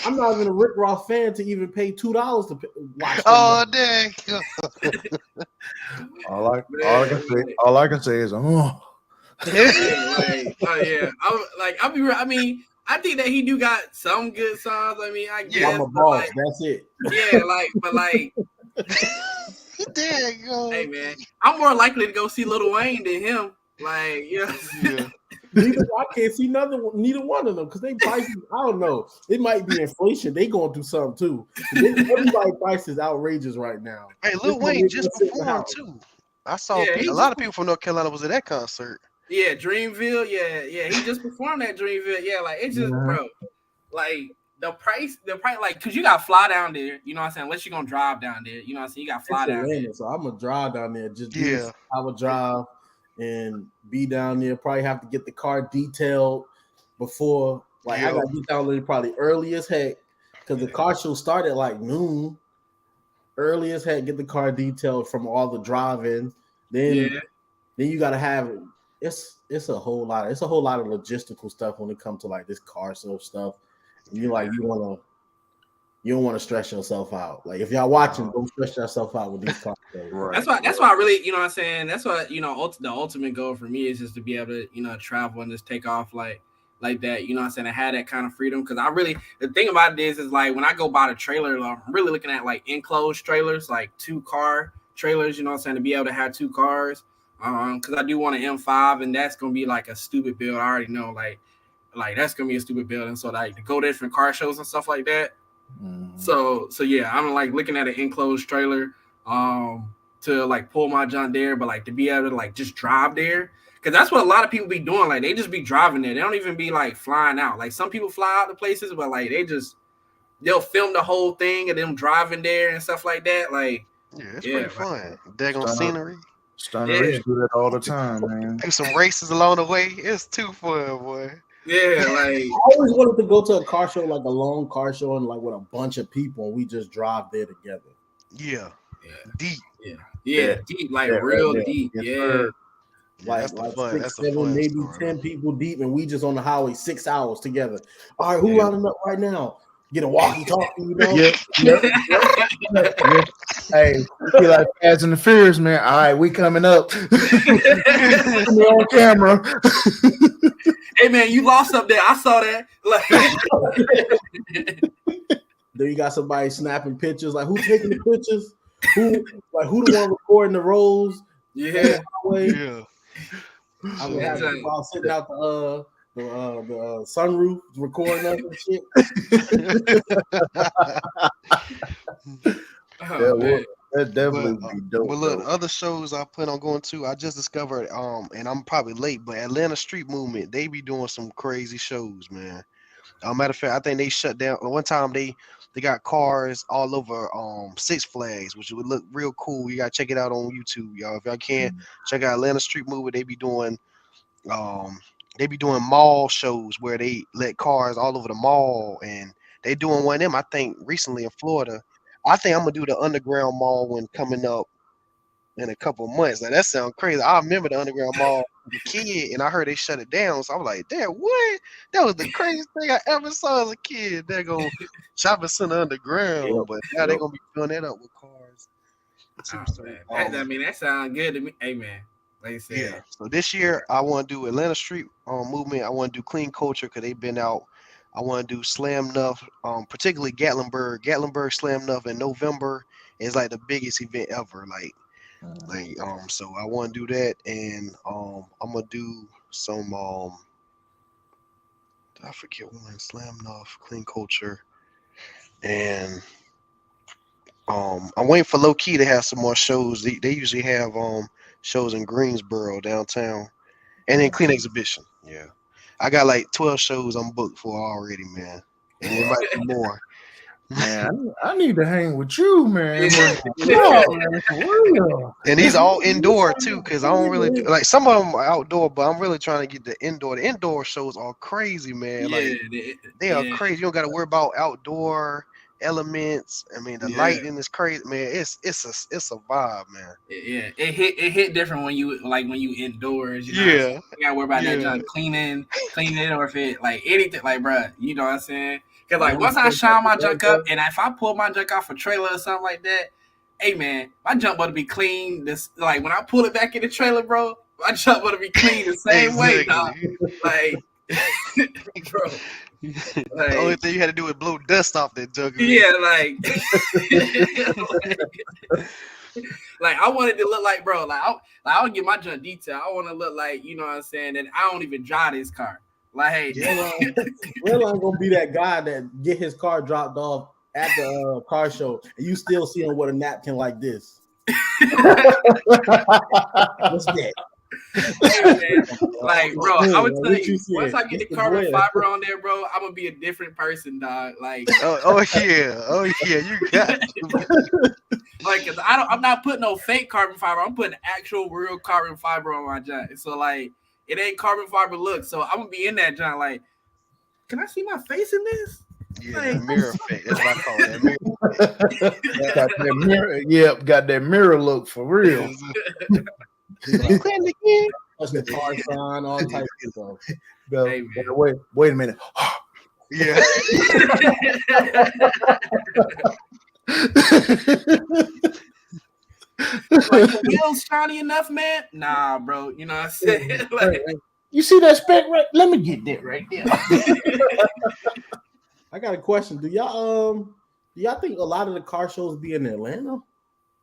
I'm not even a Rick Ross fan to even pay $2 to watch. Oh, dang. all I can say is, oh. I mean, I think that he do got some good songs. I mean, I guess. I'm a boss. That's it. Yeah, but hey man, I'm more likely to go see Lil Wayne than him. Like, yeah. I can't see neither one of them because they prices. I don't know. It might be inflation. They going through something too. Everybody's price is outrageous right now. Hey, Lil Wayne just performed too. I saw a lot of people from North Carolina was at that concert. Yeah, Dreamville. Yeah. He just performed at Dreamville. Yeah, like it's just, bro, like the price, like, cause you got to fly down there. You know what I'm saying? Unless you're gonna drive down there. You know what I'm saying? You got to fly down there. So I'm gonna drive down there. I would drive and be down there. Probably have to get the car detailed before. Like I got to get down there probably early as heck because the car show started like noon. Early as heck, get the car detailed from all the driving. Then you got to have it. It's a whole lot. It's a whole lot of logistical stuff when it comes to like this car show stuff. And you want to you don't want to stress yourself out. Like if y'all watching, don't stress yourself out with these car shows. Right. That's why I really, you know what I'm saying? That's what, the ultimate goal for me is just to be able to, travel and just take off like that, you know what I'm saying? I had that kind of freedom because the thing about it is like when I go buy the trailer, like, I'm really looking at like enclosed trailers, like 2-car trailers, you know what I'm saying? To be able to have 2 cars. Because I do want an M5 and that's going to be like a stupid build. I already know like that's going to be a stupid build. And so like to go to different car shows and stuff like that. Mhm. So yeah, I'm like looking at an enclosed trailer to like pull my junk there, but like to be able to like just drive there. Cause that's what a lot of people be doing. Like they just be driving there. They don't even be like flying out. Like some people fly out to places, but like they'll film the whole thing and them driving there and stuff like that. Like it's pretty fun. Daggone scenery. Stunner Rich do that all the time, man. Do some races along the way. It's too fun, boy. Yeah, like I always wanted to go to a car show, like a long car show, and like with a bunch of people, and we just drive there together. Yeah. Deep. Yeah, deep, like real deep. Yes, Yeah. sir. Like, that's the like fun. 6, That's the 7, fun maybe story. 10 people deep, and we just on the highway 6 hours together. All right, who rounding up right now? Get a walkie-talkie, you know? Yep. Hey, you feel like Fast and the Furious, man. All right, we coming up. We're on camera. Hey man, you lost up there. I saw that. Like Then you got somebody snapping pictures. Like, who taking the pictures? Who the one recording the rolls? yeah. Yeah. I mean, have people all sitting out the sunroof recording us and shit. Oh, man. That definitely would be dope. But look, though. other shows I plan on going to, I just discovered, and I'm probably late, but Atlanta Street Movement, they be doing some crazy shows, man. Matter of fact, I think they shut down one time. They got cars all over Six Flags, which would look real cool. You gotta check it out on YouTube, y'all. If y'all can, check out Atlanta Street Movement. They be doing mall shows where they let cars all over the mall, and they doing one of them, I think, recently in Florida. I think I'm gonna do the Underground Mall one coming up in a couple of months. Now that sounds crazy. I remember the Underground Mall as a kid, and I heard they shut it down. So I was like, "Damn, what? That was the craziest thing I ever saw as a kid." They're gonna shopping center underground, but now they're gonna be filling that up with cars. Oh, man. I mean, that sounds good to me. Hey man, like I said, Yeah. So this year I want to do Atlanta Street Movement. I want to do Clean Culture because they've been out. I want to do Slam Nuff, particularly Gatlinburg. Gatlinburg Slam Nuff in November is like the biggest event ever. So I want to do that, and I'm gonna do some I forget one, Slam Nuff, Clean Culture, and I'm waiting for Low Key to have some more shows. They usually have shows in Greensboro downtown, and then Clean Exhibition. Yeah. I got like 12 shows I'm booked for already, man. And there might be more. Man, I need to hang with you, man. Yeah. Man, for real. And these all indoor too, because I don't really like some of them are outdoor, but I'm really trying to get the indoor. The indoor shows are crazy, man. Like they are crazy. You don't got to worry about outdoor elements. I mean, the lighting is crazy, man. It's a vibe, man. Yeah, it hit different when you indoors. You know? Yeah. You gotta worry about that junk cleaning it, or if it like anything, like bruh, you know what I'm saying? Because like once I shine my junk up, and if I pull my junk off a trailer or something like that, hey man, my junk better be clean. This like when I pull it back in the trailer, bro, my junk better be clean the same way, dog. Like, bro. Like, The only thing you had to do was blow dust off that junk. Yeah, like I wanted to look like, bro, like I would get my junk detail. I want to look like, you know what I'm saying, that I don't even drive this car. Like, hey, Real ain't gonna be that guy that get his car dropped off at the car show, and you still see him with a napkin like this. What's that? Like, bro, I would tell you, once I get the carbon bread. fiber on there, bro, I'm gonna be a different person, dog. Like, oh yeah, you got to. like, cause I'm not putting no fake carbon fiber. I'm putting actual real carbon fiber on my junk. So like, it ain't carbon fiber look. So I'm gonna be in that junk. Like, can I see my face in this? Yeah, Like, mirror effect. That's what I call it. Mirror. Got that mirror. Yep, got that mirror look for real. That's the car sign, all types of stuff. Go, Hey, man. wait a minute. Yeah. Like the wheels shiny enough, man. Nah, bro. You know what I'm saying? Like, You see that spec right? Let me get that right there. I got a question. Do y'all think a lot of the car shows be in Atlanta?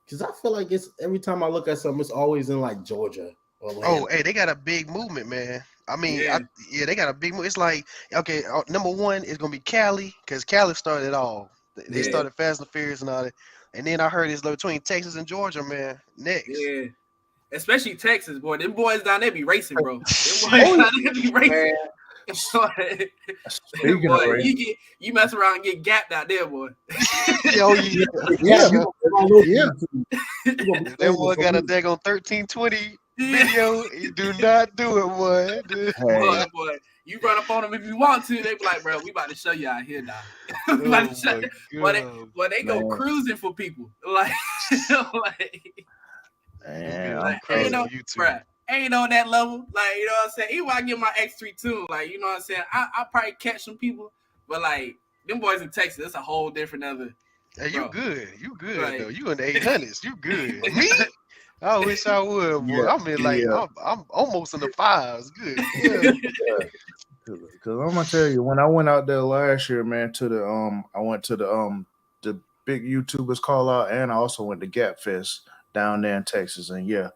Because I feel like it's every time I look at something, it's always in like Georgia or Atlanta. Oh, hey, they got a big movement, man. I mean, Yeah. they got a big movement. It's like, okay, number one is gonna be Cali, because Cali started it all. They Yeah. started Fast and Furious and all that. And then I heard it's between Texas and Georgia, man. Next. Yeah. Especially Texas, boy. Them boys down there be racing, bro. Them boys Oh, down there be racing. man. Speaking Boy, of race, you mess around and get gapped out there, boy. Oh, yeah. yeah, Yeah. That boy got a daggone 1320 video. You do not do it, boy. Boy, you run up on them if you want to. They be like, bro, we about to show you out here now. We about to show you. Boy, they go Man. cruising for people. Like, man, like, crazy ain't no, on YouTube. bruh, ain't on that level. Like, you know what I'm saying? Even when I get my X3 too, like, you know what I'm saying? I'll probably catch some people, but like, them boys in Texas, it's a whole different other. Hey, you Bro. good. You good, Right. though. You in the 800s. You good. Me? I wish I would, boy. Yeah, I'm in like, yeah. I'm almost in the fives. Good. Yeah. Because I'm gonna tell you, when I went out there last year, man, to the I went to the big YouTubers call out, and I also went to Gap Fest down there in Texas, and yeah,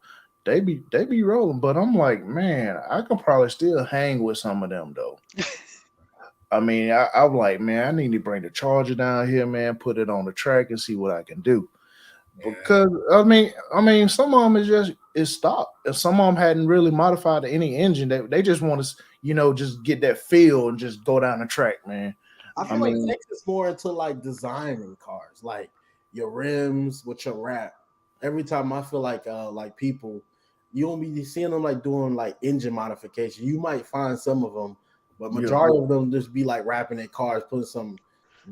they be rolling. But I'm like, man, I can probably still hang with some of them though. I mean, I'm like, man, I need to bring the charger down here, man, put it on the track and see what I can do. Because I mean, some of them is stock. If some of them hadn't really modified any engine, they just want to, just get that feel and just go down the track, man. I feel like Texas more into like designing cars, like your rims with your wrap. Every time I feel like people, you won't be seeing them like doing like engine modification. You might find some of them, but majority of them just be like wrapping their cars, putting some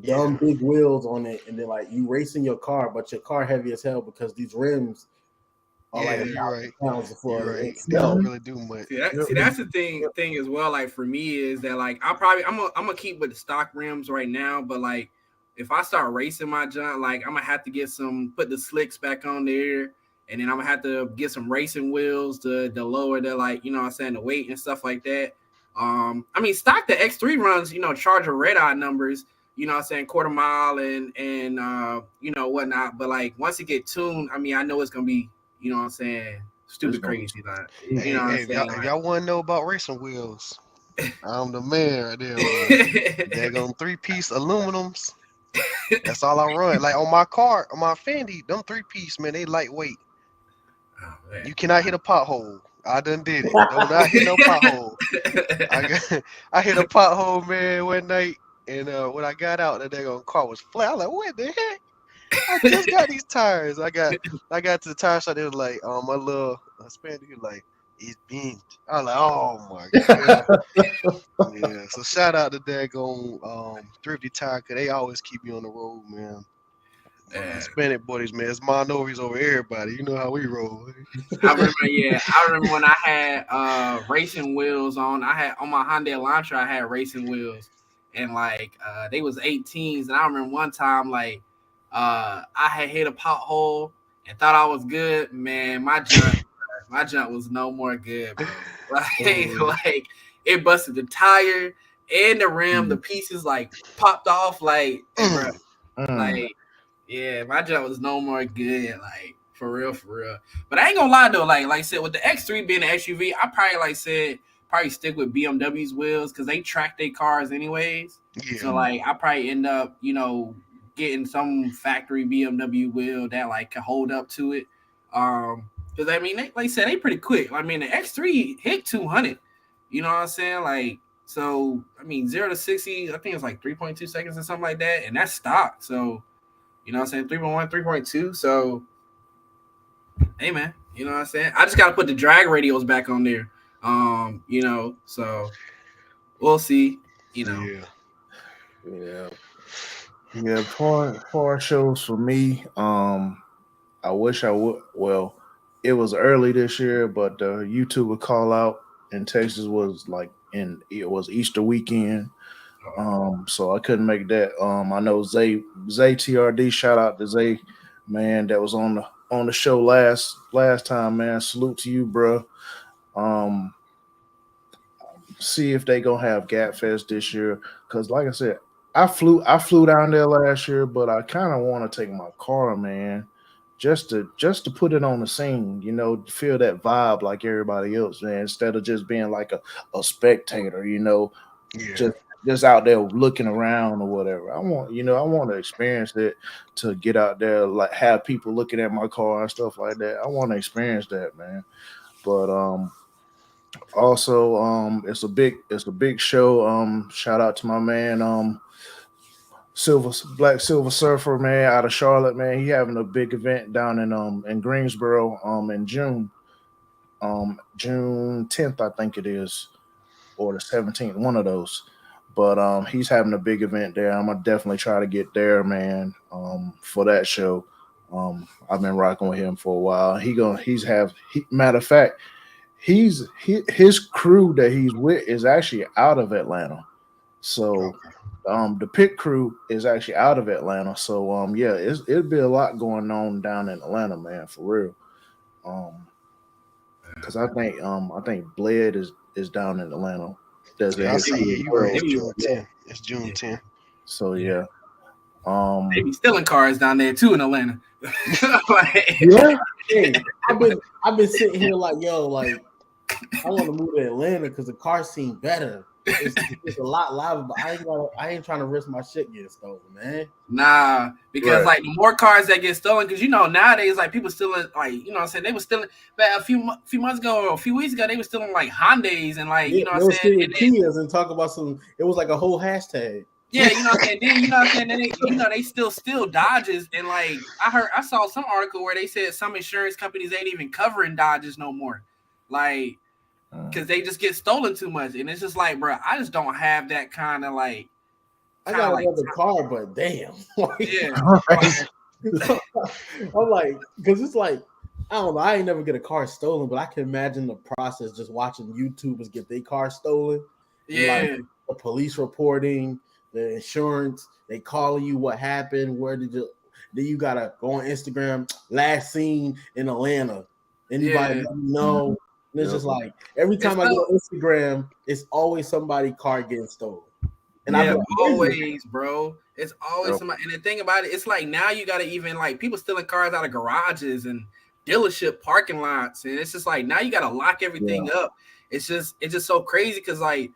dumb big wheels on it, and then like you racing your car, but your car heavy as hell because these rims are like pounds for right. They don't really do much. See, that's the thing as well. Like for me is that like I'm gonna keep with the stock rims right now, but like if I start racing my junk, like I'm gonna have to put the slicks back on there, and then I'm gonna have to get some racing wheels to lower the, like, you know what I'm saying, the weight and stuff like that. I mean, stock the X3 runs, Charger red eye numbers, you know what I'm saying, quarter mile and whatnot. But like once it get tuned, I mean, I know it's gonna be, you know what I'm saying, stupid crazy. Like, you know what I'm saying? If y'all want to know about racing wheels, I'm the man right there. They're on 3-piece aluminums. That's all I run. Like on my car, on my Fendi, them 3-piece, man, they lightweight. Oh, man. You cannot hit a pothole. I done did it. Don't not hit no pothole. I hit a pothole, man, one night, and when I got out, that daggone car was flat. I was like, what the heck? I just got these tires. I got to the tire shop. They was like, my little Spanish, like, it's bent. I was like, oh my god. Yeah. So shout out to daggone Thrifty Tire, cause they always keep me on the road, man. Hispanic buddies, man. It's minorities over everybody. You know how we roll. I remember when I had racing wheels on. I had on my Hyundai Elantra, I had racing wheels, and like they was 18s. And I remember one time, like I had hit a pothole and thought I was good. Man, my junk was no more good, bro. Like it busted the tire and the rim. The pieces like popped off, like, bro, like. Yeah, my junk was no more good, like for real. But I ain't gonna lie though, like I said, with the X3 being an SUV, I probably stick with BMW's wheels because they track their cars anyways. Yeah. So like I probably end up, getting some factory BMW wheel that like can hold up to it. Because I mean, like I said, they pretty quick. I mean, the X3 hit 200. You know what I'm saying? Like, so I mean, 0 to 60, I think it's like 3.2 seconds or something like that, and that's stock. So. You know what I'm saying? 3.1, 3.2. So, hey, man. You know what I'm saying? I just got to put the drag radios back on there. So we'll see. Yeah. For shows for me, I wish I would. Well, it was early this year, but the YouTuber call out in Texas was it was Easter weekend. So I couldn't make that. I know Zay TRD. Shout out to Zay, man. That was on the show last time, man. Salute to you, bro. Um, see if they gonna have Gap Fest this year. Cause like I said, I flew down there last year, but I kind of want to take my car, man, just to put it on the scene, feel that vibe like everybody else, man, instead of just being like a spectator, Yeah. just just out there looking around or whatever. I want to experience it, to get out there, like have people looking at my car and stuff like that. I want to experience that, man. But also, it's a big show. Shout out to my man, Silver Surfer, man, out of Charlotte, man. He having a big event down in Greensboro in June 10th, I think it is, or the 17th, one of those. But he's having a big event there. I'm gonna definitely try to get there, man. For that show. I've been rocking with him for a while. Matter of fact, his crew that he's with is actually out of Atlanta. So Okay. the pit crew is actually out of Atlanta. So yeah, it'll be a lot going on down in Atlanta, man, for real. Um, because I think Bled is down in Atlanta. Does Yeah, I his see. Yeah, Maybe, you're right. It's maybe, June 10th. It's June yeah, 10th. So yeah. yeah. Um, Maybe stealing cars down there too in Atlanta. Like, yeah. Hey, I've been sitting here like, yo, like I want to move to Atlanta because the car seem better. It's a lot louder, but I ain't trying to risk my shit getting stolen, man. nah, because Right. like the more cars that get stolen, because nowadays like people stealing, like what I'm saying, they were stealing back few months ago or a few weeks ago, they were stealing like Hyundais and like They, what they I'm was saying, stealing and then Kias and talk about some. It was like a whole hashtag. yeah, what I'm saying, then what I'm saying, then they still steal Dodges, and like I saw some article where they said some insurance companies ain't even covering Dodges no more, like because they just get stolen too much, and it's just like, bro, I just don't have that kind of like I got like another car, but damn, yeah. I'm like, because it's like, I don't know. I ain't never get a car stolen, but I can imagine the process just watching YouTubers get their car stolen and like Yeah, the police reporting, the insurance, they calling you what happened, where did you, then you gotta go on Instagram, last seen in Atlanta. Anybody yeah. let me know? And it's Yep. just like every It's time I get on Instagram, it's always somebody car getting stolen. And I've yeah, been wondering, always, bro. It's always Yep. somebody. And the thing about it, it's like now you gotta even like people stealing cars out of garages and dealership parking lots, and it's just like now you gotta lock Yeah. everything up. It's just so crazy because like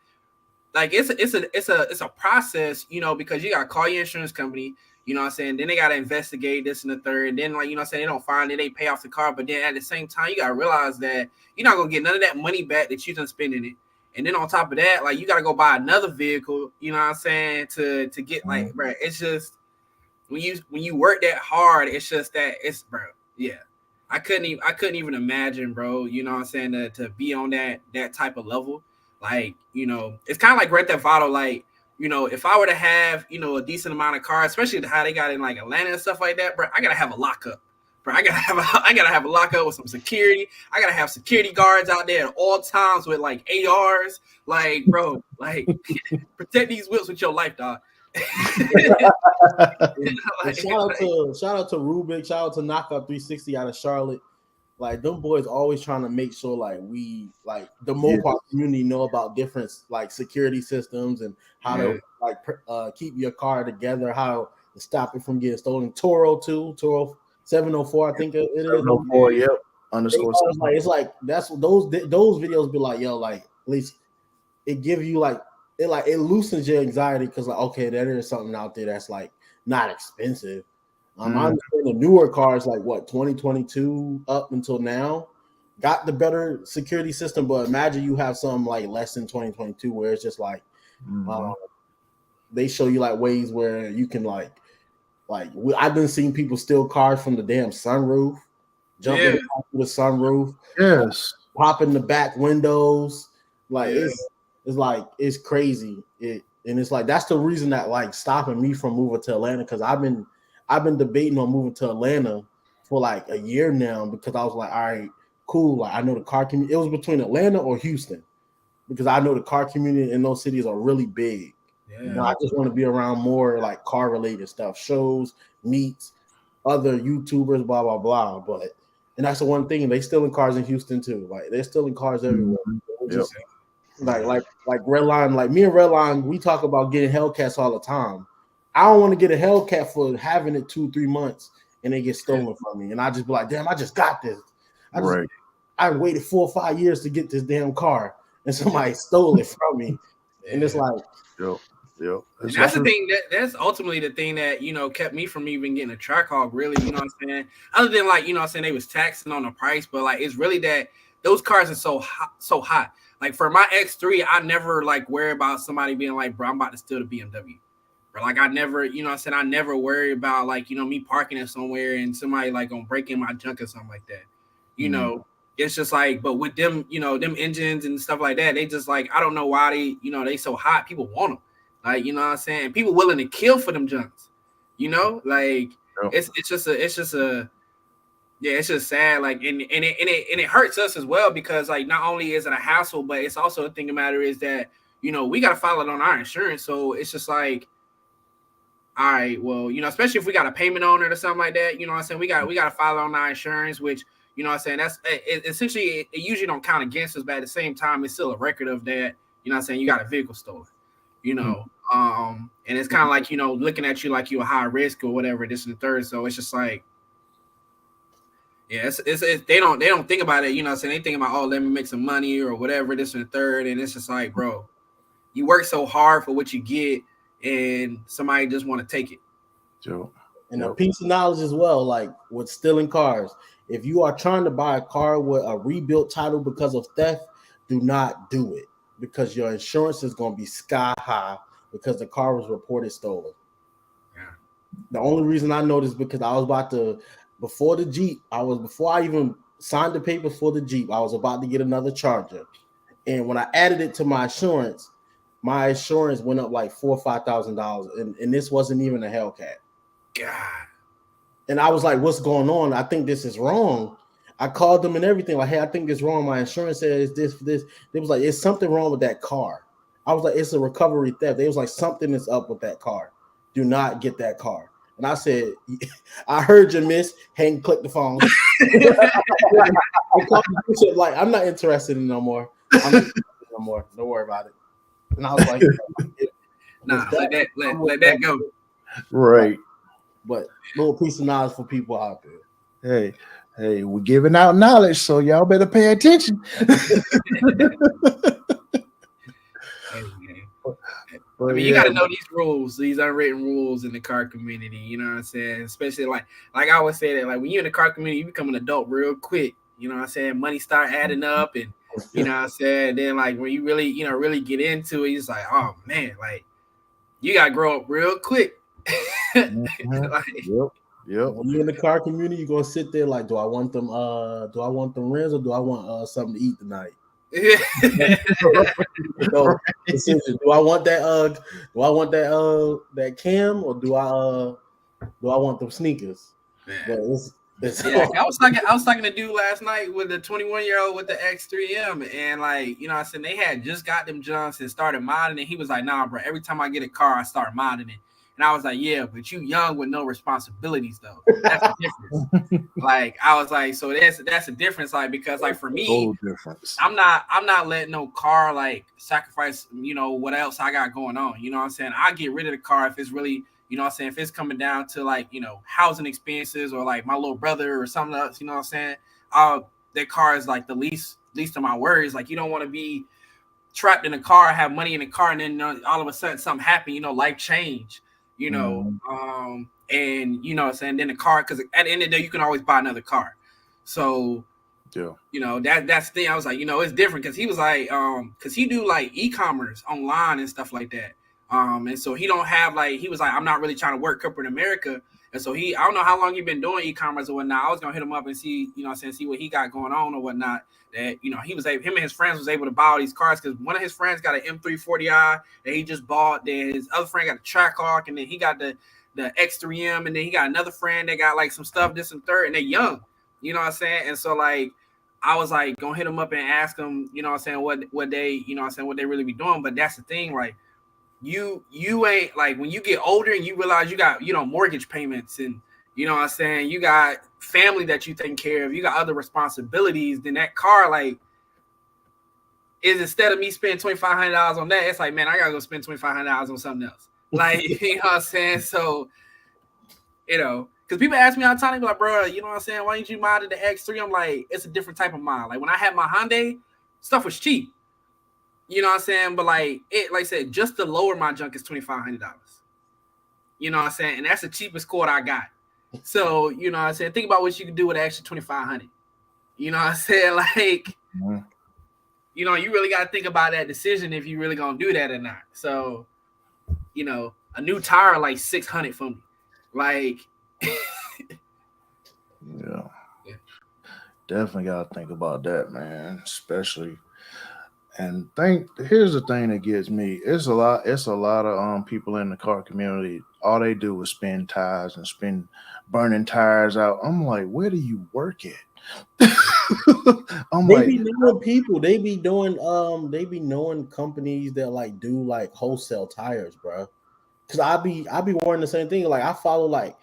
it's a process, because you gotta call your insurance company, what I'm saying, then they gotta investigate this and the third, and then like what I'm saying, they don't find it, they pay off the car, but then at the same time you gotta realize that you're not gonna get none of that money back that you done spent in it. And then on top of that, like you gotta go buy another vehicle, what I'm saying, to get like, Mhm. bro, it's just when you work that hard, it's just that it's bro, yeah. I couldn't even imagine, bro, what I'm saying, to be on that type of level. Like, it's kind of like Grand Theft Auto, like, if I were to have, a decent amount of cars, especially how they got in like Atlanta and stuff like that, bro, I gotta have a lockup. Bro, I gotta have a lockup with some security. I gotta have security guards out there at all times with like ARs. Like, bro, like protect these whips with your life, dog. and like, shout out to Rubik, shout out to Knockout 360 out of Charlotte. Like them boys always trying to make sure like we like the Yeah. Mopar community know about different like security systems and how Yeah. to like keep your car together, how to stop it from getting stolen. Toro 704, I think it is. 704, yep. They Underscore always 7. like it's like that's what those videos be like, yo, like at least it give you like it loosens your anxiety because like okay, there is something out there that's like not expensive. I understand the newer cars like what 2022 up until now got the better security system, but imagine you have some like less than 2022 where it's just like Mhm. they show you like ways where you can I've been seeing people steal cars from the damn sunroof, jumping Yeah. through the sunroof, Yes. popping the back windows. Like Yeah. it's like it's crazy. And it's like that's the reason that like stopping me from moving to Atlanta because I've been debating on moving to Atlanta for like a year now because I was like, all right, cool. Like I know the car community. It was between Atlanta or Houston because I know the car community in those cities are really big. You know, I just want to be around more like car related stuff, shows, meets, other YouTubers, blah blah blah. But and that's the one thing, they stealing cars in Houston too. Like they're stealing cars everywhere. Yep. Like Redline, like me and Redline, we talk about getting Hellcats all the time. I don't want to get a Hellcat for having it 2-3 months and they get stolen from me. And I just be like, damn, I just got this. I waited 4 or 5 years to get this damn car and somebody stole it from me. And it's like, yep. And that's the thing that's ultimately the thing that, you know, kept me from even getting a Trackhawk, really, you know what I'm saying? Other than like, you know what I'm saying, they was taxing on the price, but like it's really that those cars are so hot. Like for my X3, I never like worry about somebody being like, bro, I'm about to steal the BMW. Or like I never, you know what I'm saying, I never worry about like, you know, me parking it somewhere and somebody like gonna break in my junk or something like that. You know, it's just like, but with them, you know, them engines and stuff like that, they just like, I don't know why they, you know, they so hot. People want them. Like, you know what I'm saying? People willing to kill for them junks. You know, like it's just sad. Like, and it hurts us as well because like not only is it a hassle, but it's also the thing of the matter is that, you know, we gotta file it on our insurance. So it's just like, all right, well, you know, especially if we got a payment on it or something like that, you know what I'm saying? We got to file it on our insurance, which, you know what I'm saying, that's essentially it usually don't count against us, but at the same time, it's still a record of that, you know what I'm saying, you got a vehicle stolen, you know. And it's kind of like, you know, looking at you like you're a high risk or whatever, this and the third. So it's just like, yeah, it's they don't think about it, you know what I'm saying? They think about, oh, let me make some money or whatever, this and the third. And it's just like, bro, you work so hard for what you get and somebody just want to take it. And a piece of knowledge as well, like with stealing cars. If you are trying to buy a car with a rebuilt title because of theft, do not do it because your insurance is going to be sky high because the car was reported stolen. Yeah. The only reason I know this is because I was about to, before I even signed the papers for the Jeep, I was about to get another Charger. And when I added it to my insurance went up like $4,000 or $5,000, and this wasn't even a Hellcat. God. And I was like, "What's going on? I think this is wrong." I called them and everything. Like, "Hey, I think it's wrong. My insurance says this. They was like, "It's something wrong with that car." I was like, "It's a recovery theft." They was like, "Something is up with that car. Do not get that car." And I said, "I heard you, miss." Hang, click the phone. I called the bishop, like, "I'm not interested in no more. No more. Don't worry about it." And I was like, "Nah, let that go." Right. But little piece of knowledge for people out there. Hey, we're giving out knowledge, so y'all better pay attention. I mean, you got to know these rules, these unwritten rules in the car community. You know what I'm saying? Especially like I always say that, like when you're in the car community, you become an adult real quick. You know what I'm saying? Money start adding up, and you know what I'm saying. Then like when you really, you know, really get into it, it's like, oh man, like you got to grow up real quick. Like, yep. When you're in the car community, you're gonna sit there like, do I want them rims or do I want something to eat tonight? So, do I want that cam or do I want them sneakers? Yeah, I was talking to dude last night with the 21-year-old with the X3M, and like, you know, I said they had just got them junks and started modding it. He was like, "Nah, bro, every time I get a car, I start modding it." And I was like, "Yeah, but you young with no responsibilities though. That's the difference." Like I was like, so that's a difference. Like because like for me, I'm not letting no car like sacrifice, you know, what else I got going on. You know what I'm saying? I get rid of the car if it's really, you know what I'm saying, if it's coming down to like, you know, housing expenses or like my little brother or something else, you know what I'm saying? That car is like the least of my worries. Like you don't want to be trapped in a car, have money in the car, and then all of a sudden something happen, you know, life change. You know, and you know what I'm saying, then the car, because at the end of the day, you can always buy another car. So, yeah, you know, that's the thing. I was like, you know, it's different because he was like, because he do like e-commerce online and stuff like that. And so he don't have like, he was like, I'm not really trying to work corporate America. And so I don't know how long you've been doing e-commerce or whatnot. I was gonna hit him up and see, you know what I'm saying, see what he got going on or whatnot. That, you know, him and his friends was able to buy all these cars because one of his friends got an M340i that he just bought. Then his other friend got a Trackhawk, and then he got the X3M, and then he got another friend that got like some stuff, this and third, and they're young. You know what I'm saying? And so like I was like gonna hit him up and ask him, you know what I'm saying, what they, you know what I'm saying, what they really be doing. But that's the thing, like you ain't like when you get older and you realize you got mortgage payments and you know what I'm saying, you got family that you taking care of, you got other responsibilities. Then that car like is instead of me spending $2,500 on that, it's like, man, I gotta go spend $2,500 on something else. Like you know what I'm saying. So because people ask me all the time, they be like, bro, you know what I'm saying? Why didn't you mod the X3? I'm like, it's a different type of mod. Like when I had my Hyundai, stuff was cheap. You know what I'm saying? But like I said, just to lower my junk is $2,500. You know what I'm saying? And that's the cheapest cord I got. So, you know what I'm saying? Think about what you can do with an extra $2,500. You know what I'm saying? Like, you really got to think about that decision if you really going to do that or not. So, a new tire like $600 for me. Like, yeah. Definitely got to think about that, man. Especially, and here's the thing that gets me. It's a lot of people in the car community. All they do is spin tires and spin burning tires out. I'm like, where do you work at? They be knowing people. They be knowing companies that like do like wholesale tires, bro. Cause I be wearing the same thing. Like I follow like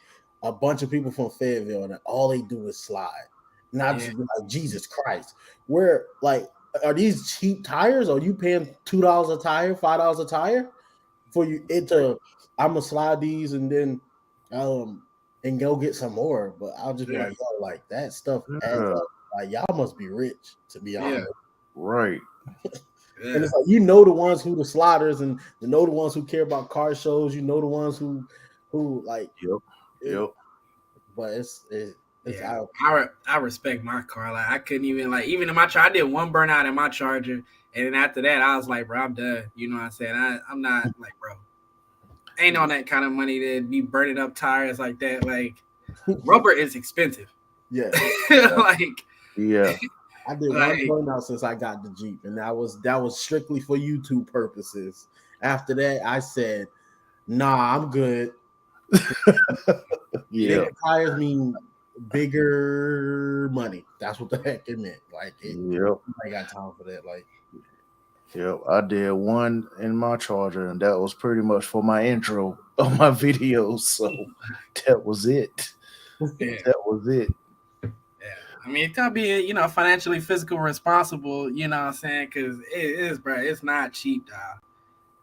a bunch of people from Fayetteville, and all they do is slide. And I just be like, Jesus Christ, where like are these cheap tires? Are you paying $2 a tire, $5 a tire for you? I'm gonna slide these and then and go get some more. But I'll just be like, yo, like that stuff adds up. Like y'all must be rich, to be honest. Right. And it's like the ones who the sliders and the ones who care about car shows. The ones who like. Yep. But it's I respect my car. Like I couldn't even in my charger, I did one burnout in my charger, and then after that I was like, bro, I'm done. You know what I'm saying? I'm not like, bro, ain't on that kind of money to be burning up tires like that. Like rubber is expensive. Yeah. Yeah. I did one burnout since I got the Jeep, and that was strictly for YouTube purposes. After that, I said, nah, I'm good. Bigger tires mean bigger money. That's what the heck it meant. Like, I got time for that. Like, I did one in my charger, and that was pretty much for my intro of my videos. So that was it. That was it. I mean, it gotta be, financially physical responsible, you know what I'm saying? Because it is, bro. It's not cheap, dog.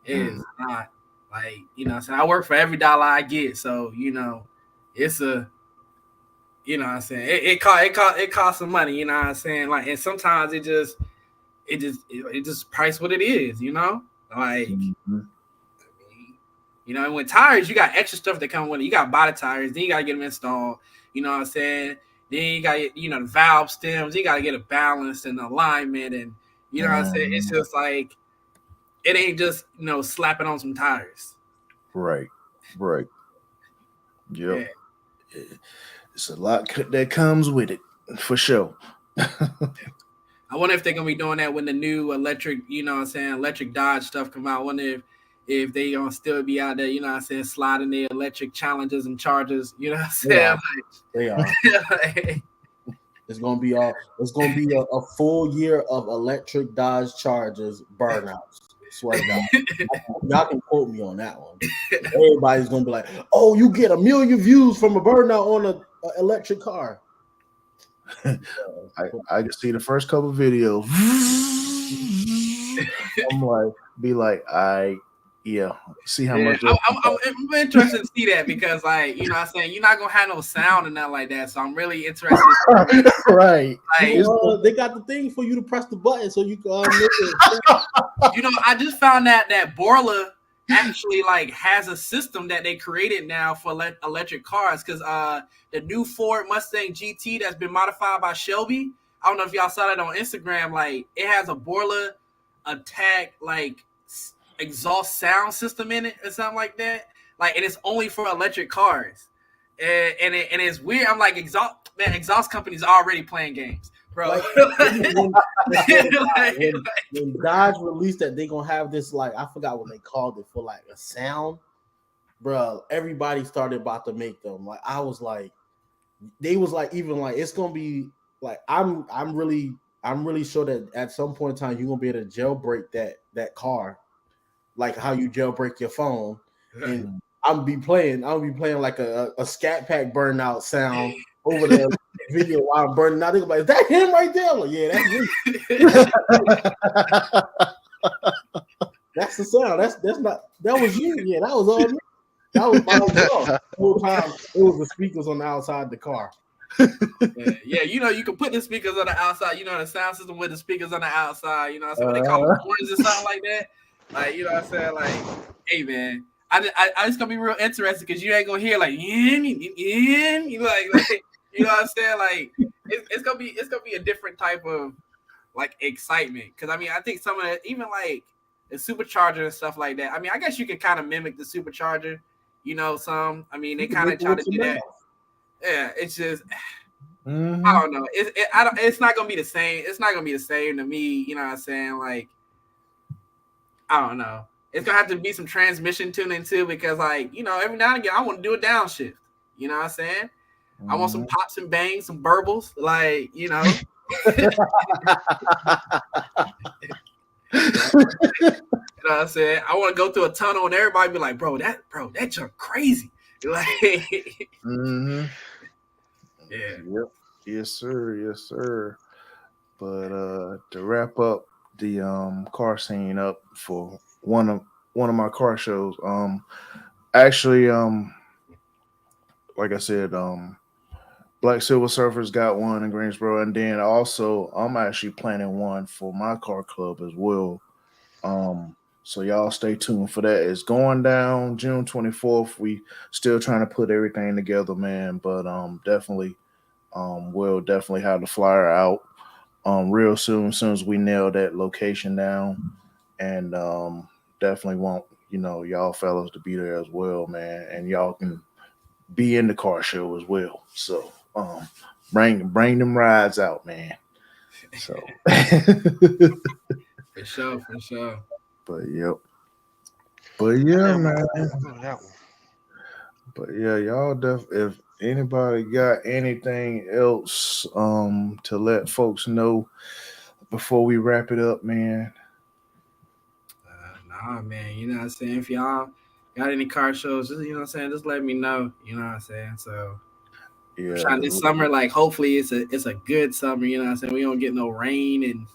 It is not. Like, you know what I'm saying? I work for every dollar I get. So, it's a, you know what I'm saying? It costs some money, you know what I'm saying? Like, and sometimes it just price what it is, Like, and with tires, you got extra stuff that come with it. You got body tires, then you got to get them installed, you know what I'm saying? Then you got, the valve stems. You got to get it balanced and alignment. And, you know what I'm saying? It's just like, it ain't just, slapping on some tires. Right. Yep. Yeah. It's a lot that comes with it, for sure. I wonder if they're going to be doing that when the new electric, electric Dodge stuff come out. I wonder if they going to still be out there, sliding the electric Challengers and Chargers, you know what I'm saying? They are. It's gonna be a full year of electric Dodge Chargers burnouts. Swear to God. Y'all can quote me on that one. Everybody's gonna be like, "Oh, you get 1 million views from a burnout on an electric car." I can see the first couple videos. I'm like, see how much. I'm interested to see that because, like, you know what I'm saying, you're not gonna have no sound and nothing like that. So I'm really interested. Right. Like, they got the thing for you to press the button so you can. I just found that Borla actually like has a system that they created now for electric cars because the new Ford Mustang GT that's been modified by Shelby. I don't know if y'all saw that on Instagram. Like, it has a Borla Attack like exhaust sound system in it or something like that. Like, and it's only for electric cars. And it's weird. I'm like, exhaust companies are already playing games, bro. Like, when Dodge released that, they gonna have this, like, I forgot what they called it, for like a sound, bro. Everybody started about to make them. Like, I was like, they was like, even like, it's gonna be like, I'm really sure that at some point in time you're gonna be able to jailbreak that car like how you jailbreak your phone, and I'll be playing like a Scat Pack burnout sound over the video while I'm burning out. They're like, is that him right there? I'm like, yeah, that's me. That's the sound. That's not. That was you. Yeah, that was all me. That was my the whole time. It was the speakers on the outside the car. Yeah, you know, you can put the speakers on the outside. You know, the sound system with the speakers on the outside. You know what I'm saying? What they call them, horns or something like that. Like, you know what I'm saying? Like, hey, man, I just gonna be real interested because you ain't gonna hear like, you like, you know what I'm saying? Like, it's gonna be a different type of like excitement. Because I mean, I think some of it, even like the supercharger and stuff like that. I mean, I guess you can kind of mimic the supercharger. You know, some. I mean, they kind of try to do that. Yeah, it's just I don't know. It's not gonna be the same. It's not gonna be the same to me. You know what I'm saying? Like, I don't know. It's gonna have to be some transmission tuning too, because like, you know, every now and again I want to do a downshift. You know what I'm saying? I want some pops and bangs, some burbles, like, you know. You know what I'm saying? I want to go through a tunnel and everybody be like, bro, that junk crazy. Like, yeah. Yep. Yes, sir. But to wrap up the car scene up for one of my car shows, actually, like I said, Black Silver Surfers got one in Greensboro, and then also I'm actually planning one for my car club as well. So y'all stay tuned for that. It's going down June 24th. We still trying to put everything together, man. But definitely, we'll definitely have the flyer out real soon. As soon as we nail that location down, and definitely want y'all fellas to be there as well, man. And y'all can be in the car show as well. So bring them rides out, man. So for sure. But yeah, man. That one. But yeah, y'all if anybody got anything else to let folks know before we wrap it up, man. Nah, man. You know what I'm saying? If y'all got any car shows, just, you know what I'm saying, just let me know. You know what I'm saying? So Yeah, I'm trying this summer, like, hopefully it's a good summer. You know what I'm saying? We don't get no rain and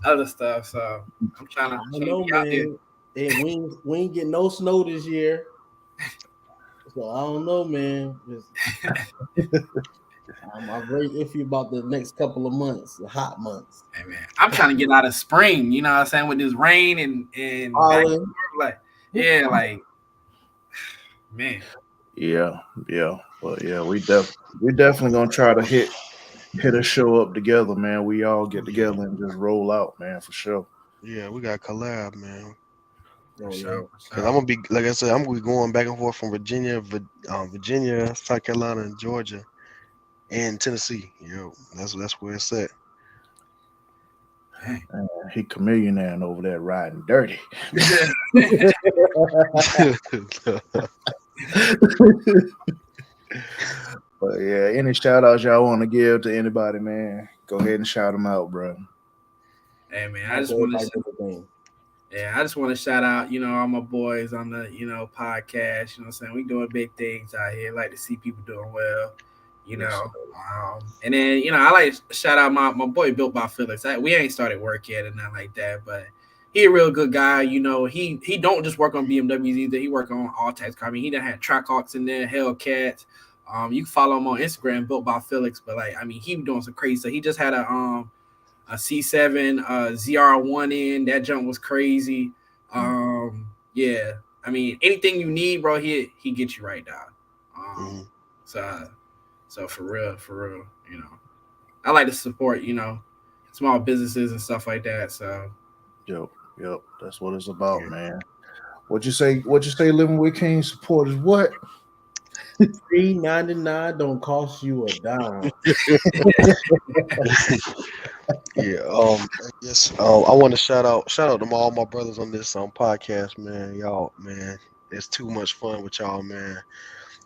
other stuff. So I'm trying to be out there. And we ain't get no snow this year. So I don't know, man. I'm very iffy about the next couple of months, the hot months. Hey, man, I'm trying to get out of spring, you know what I'm saying, with this rain and like, yeah, like, man. Yeah. But yeah, we definitely gonna try to hit a show up together, man. We all get together and just roll out, man, for sure. Yeah, we got collab, man. For sure. Because I'm gonna be, like I said, I'm gonna be going back and forth from Virginia, South Carolina, and Georgia, and Tennessee. That's where it's at. He chameleon over there riding dirty. But yeah, any shout outs y'all want to give to anybody, man, go ahead and shout them out, bro. Hey, man, I just want to shout out, all my boys on the, podcast. You know what I'm saying? We doing big things out here. Like to see people doing well, and then, I like to shout out my boy Built by Felix. We ain't started work yet and nothing like that, but he a real good guy. He don't just work on BMWs either. He work on all types of cars. I mean, he done had Trackhawks in there, Hellcats. You can follow him on Instagram, Built by Felix. But he doing some crazy stuff. He just had a C7 ZR1 in. That jump was crazy. Yeah. I mean, anything you need, bro, he gets you right down. So for real, I like to support, small businesses and stuff like that. So Yep. That's what it's about, man. What you say, Living with King support is what? $3.99 don't cost you a dime. Yeah. Yes. I want to shout out to all my brothers on this podcast, man. Y'all, man, it's too much fun with y'all, man.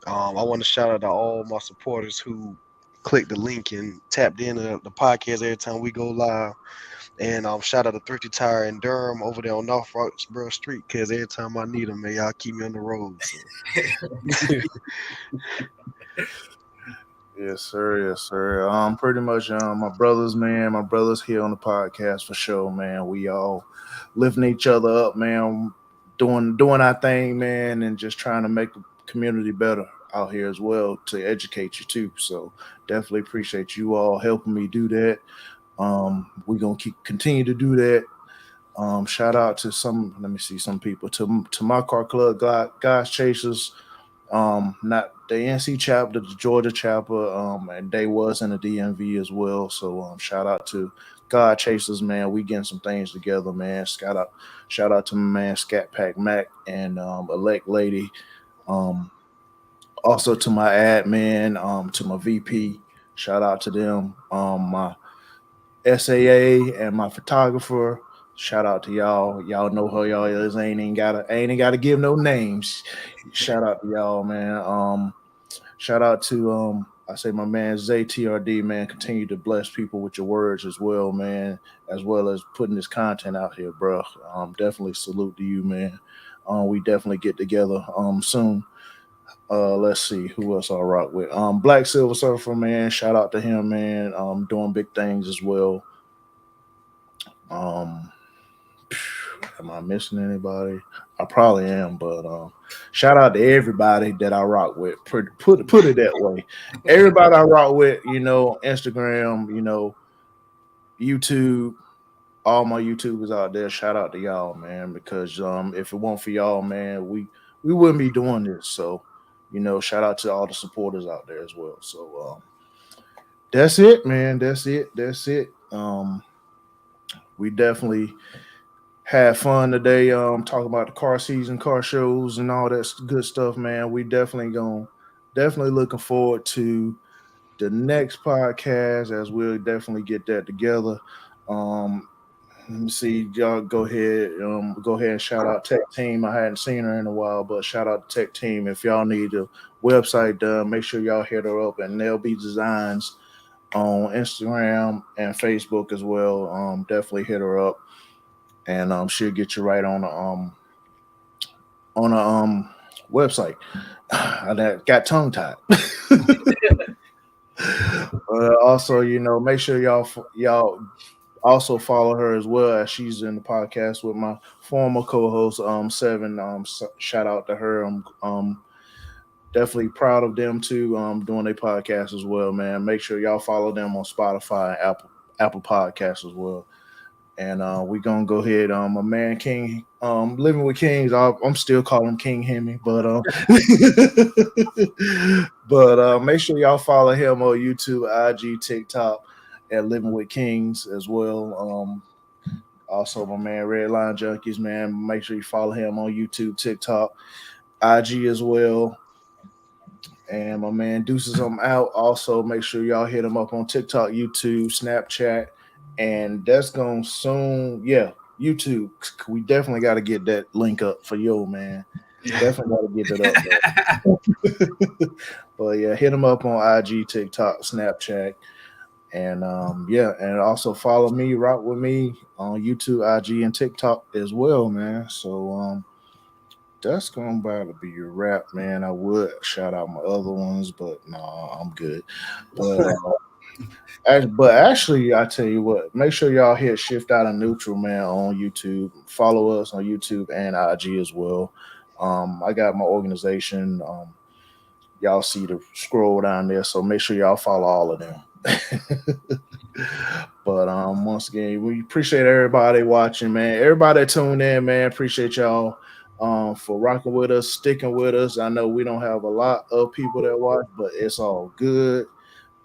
I want to shout out to all my supporters who clicked the link and tapped in the podcast every time we go live. And shout out to Thrifty Tire in Durham over there on North Roxborough Street. Cause every time I need them, man, y'all keep me on the road. So. Yes, sir. Yes, sir. Pretty much, my brothers here on the podcast for sure, man. We all lifting each other up, man. Doing our thing, man, and just trying to make the community better out here as well to educate you too. So definitely appreciate you all helping me do that. We're gonna continue to do that. Shout out to let me see some people to my car club guys chasers, not the NC chapter, the Georgia chapter, and they was in the DMV as well. So shout out to God Chasers, man. We getting some things together, man. Shout out to my man Scat Pack Mac and Elect Lady. Um, Also to my admin, to my VP. Shout out to them. My SAA and my photographer. Shout out to y'all. Y'all know who y'all is. I ain't gotta give no names. Shout out to y'all, man. Shout out to I say my man Zay TRD, man. Continue to bless people with your words as well, man, as well as putting this content out here, bro. Definitely salute to you, man. We definitely get together soon. Let's see who else I'll rock with. Black Silver Surfer, man. Shout out to him, man. Doing big things as well. Um, am I missing anybody? I probably am, but shout out to everybody that I rock with. Put it that way. Everybody I rock with, Instagram, YouTube, all my YouTubers out there. Shout out to y'all, man, because if it weren't for y'all, man, we wouldn't be doing this. So, shout out to all the supporters out there as well. So that's it, man. That's it. We definitely had fun today. Talking about the car season, car shows, and all that good stuff, man. We definitely looking forward to the next podcast as we'll definitely get that together. Let me see, y'all go ahead and shout out Tech Team. I hadn't seen her in a while, but shout out to Tech Team. If y'all need a website done, make sure y'all hit her up, and there'll be designs on Instagram and Facebook as well. Definitely hit her up, and she'll get you right on a website. I got tongue tied. Also, make sure y'all also follow her as well, as she's in the podcast with my former co-host Seven. Shout out to her. Definitely proud of them too, doing their podcast as well, man. Make sure y'all follow them on Spotify and Apple Podcasts as well. And we're gonna go ahead. My man King, Living with Kings. I'm still calling him King Hemi, but make sure y'all follow him on YouTube, IG, TikTok, at Living with Kings as well. Also, my man Redline Junkies, man. Make sure you follow him on YouTube, TikTok, IG as well. And my man Deuces, I'm out. Also, make sure y'all hit him up on TikTok, YouTube, Snapchat, and that's going soon. Yeah, YouTube. We definitely got to get that link up for you, man. Definitely got to get it up. But yeah, hit him up on IG, TikTok, Snapchat, and and also follow me, rock with me on YouTube, IG, and TikTok as well, man. So that's going to be your wrap, man. I would shout out my other ones, but no, I'm good. But actually, I tell you what, make sure y'all hit Shift Out of Neutral, man, on YouTube. Follow us on YouTube and IG as well. I got my organization. Y'all see the scroll down there, so make sure y'all follow all of them. But once again, we appreciate everybody watching, man. Everybody that tuned in, man. Appreciate y'all for rocking with us, sticking with us. I know we don't have a lot of people that watch, but it's all good.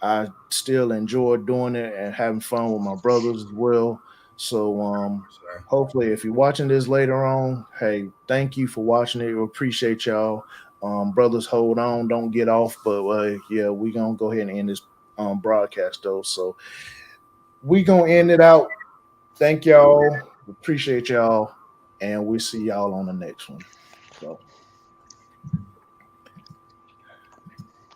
I still enjoy doing it and having fun with my brothers as well. So hopefully if you're watching this later on, hey, thank you for watching it. We appreciate y'all. Brothers, hold on, don't get off. But yeah, we're gonna go ahead and end this broadcast though. So we gonna end it out. Thank y'all. Appreciate y'all. And we'll see y'all on the next one. So